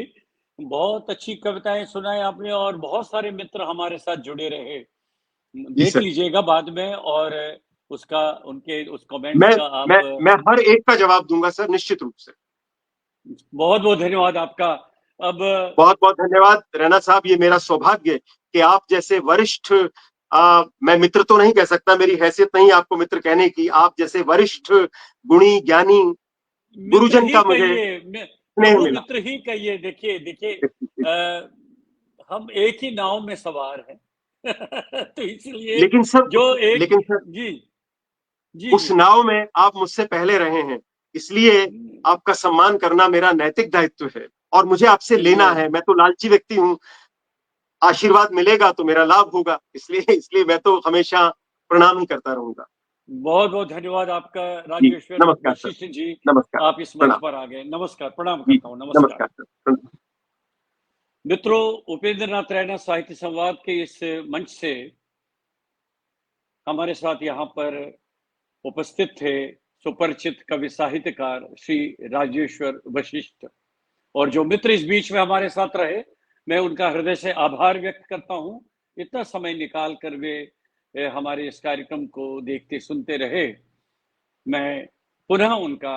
बहुत अच्छी कविताएं सुनाई आपने और बहुत सारे मित्र हमारे साथ जुड़े रहे। जी देख सर। लीजिएगा बाद में, और उसका उनके उस कमेंट मैं का आप मैं हर एक का जवाब दूंगा सर, निश्चित रूप से। बहुत बहुत धन्यवाद आपका। अब बहुत बहुत धन्यवाद रैना साहब। ये मेरा सौभाग्य कि आप जैसे वरिष्ठ, मैं मित्र तो नहीं कह सकता, मेरी हैसियत नहीं आपको मित्र कहने की, आप जैसे वरिष्ठ गुणी ज्ञानी मित्र गुरुजन ही का मुझे कहिए, स्नेह प्रभु मिला। मित्र ही कहिए। देखिए देखिए, अ, हम एक ही नाव में सवार हैं। तो इसलिए लेकिन सर जो एक, लेकिन सर जी जी उस जी, नाव में आप मुझसे पहले रहे हैं, इसलिए आपका सम्मान करना मेरा नैतिक दायित्व है, और मुझे आपसे लेना वो है। मैं तो लालची व्यक्ति हूं, आशीर्वाद मिलेगा तो मेरा लाभ होगा, इसलिए इसलिए मैं तो हमेशा प्रणाम ही करता रहूंगा। बहुत बहुत धन्यवाद आपका जी, राजेश्वर नमस्कार सर। वशिष्ठ जी। नमस्कार। आप इस मंच प्रणाम। पर आ गए। नमस्कार, प्रणाम जी, करता हूँ, नमस्कार। नमस्कार सर। प्रणाम। मित्रों, उपेंद्र नाथ रैना साहित्य संवाद के इस मंच से हमारे साथ यहाँ पर उपस्थित थे सुपरिचित कवि साहित्यकार श्री राजेश्वर वशिष्ठ, और जो मित्र इस बीच में हमारे साथ रहे, मैं उनका हृदय से आभार व्यक्त करता हूँ। इतना समय निकाल कर वे हमारे इस कार्यक्रम को देखते सुनते रहे। मैं पुनः उनका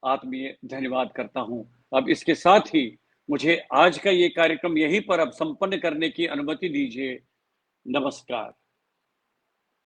आत्मीय धन्यवाद करता हूँ। अब इसके साथ ही मुझे आज का ये कार्यक्रम यहीं पर अब संपन्न करने की अनुमति दीजिए। नमस्कार।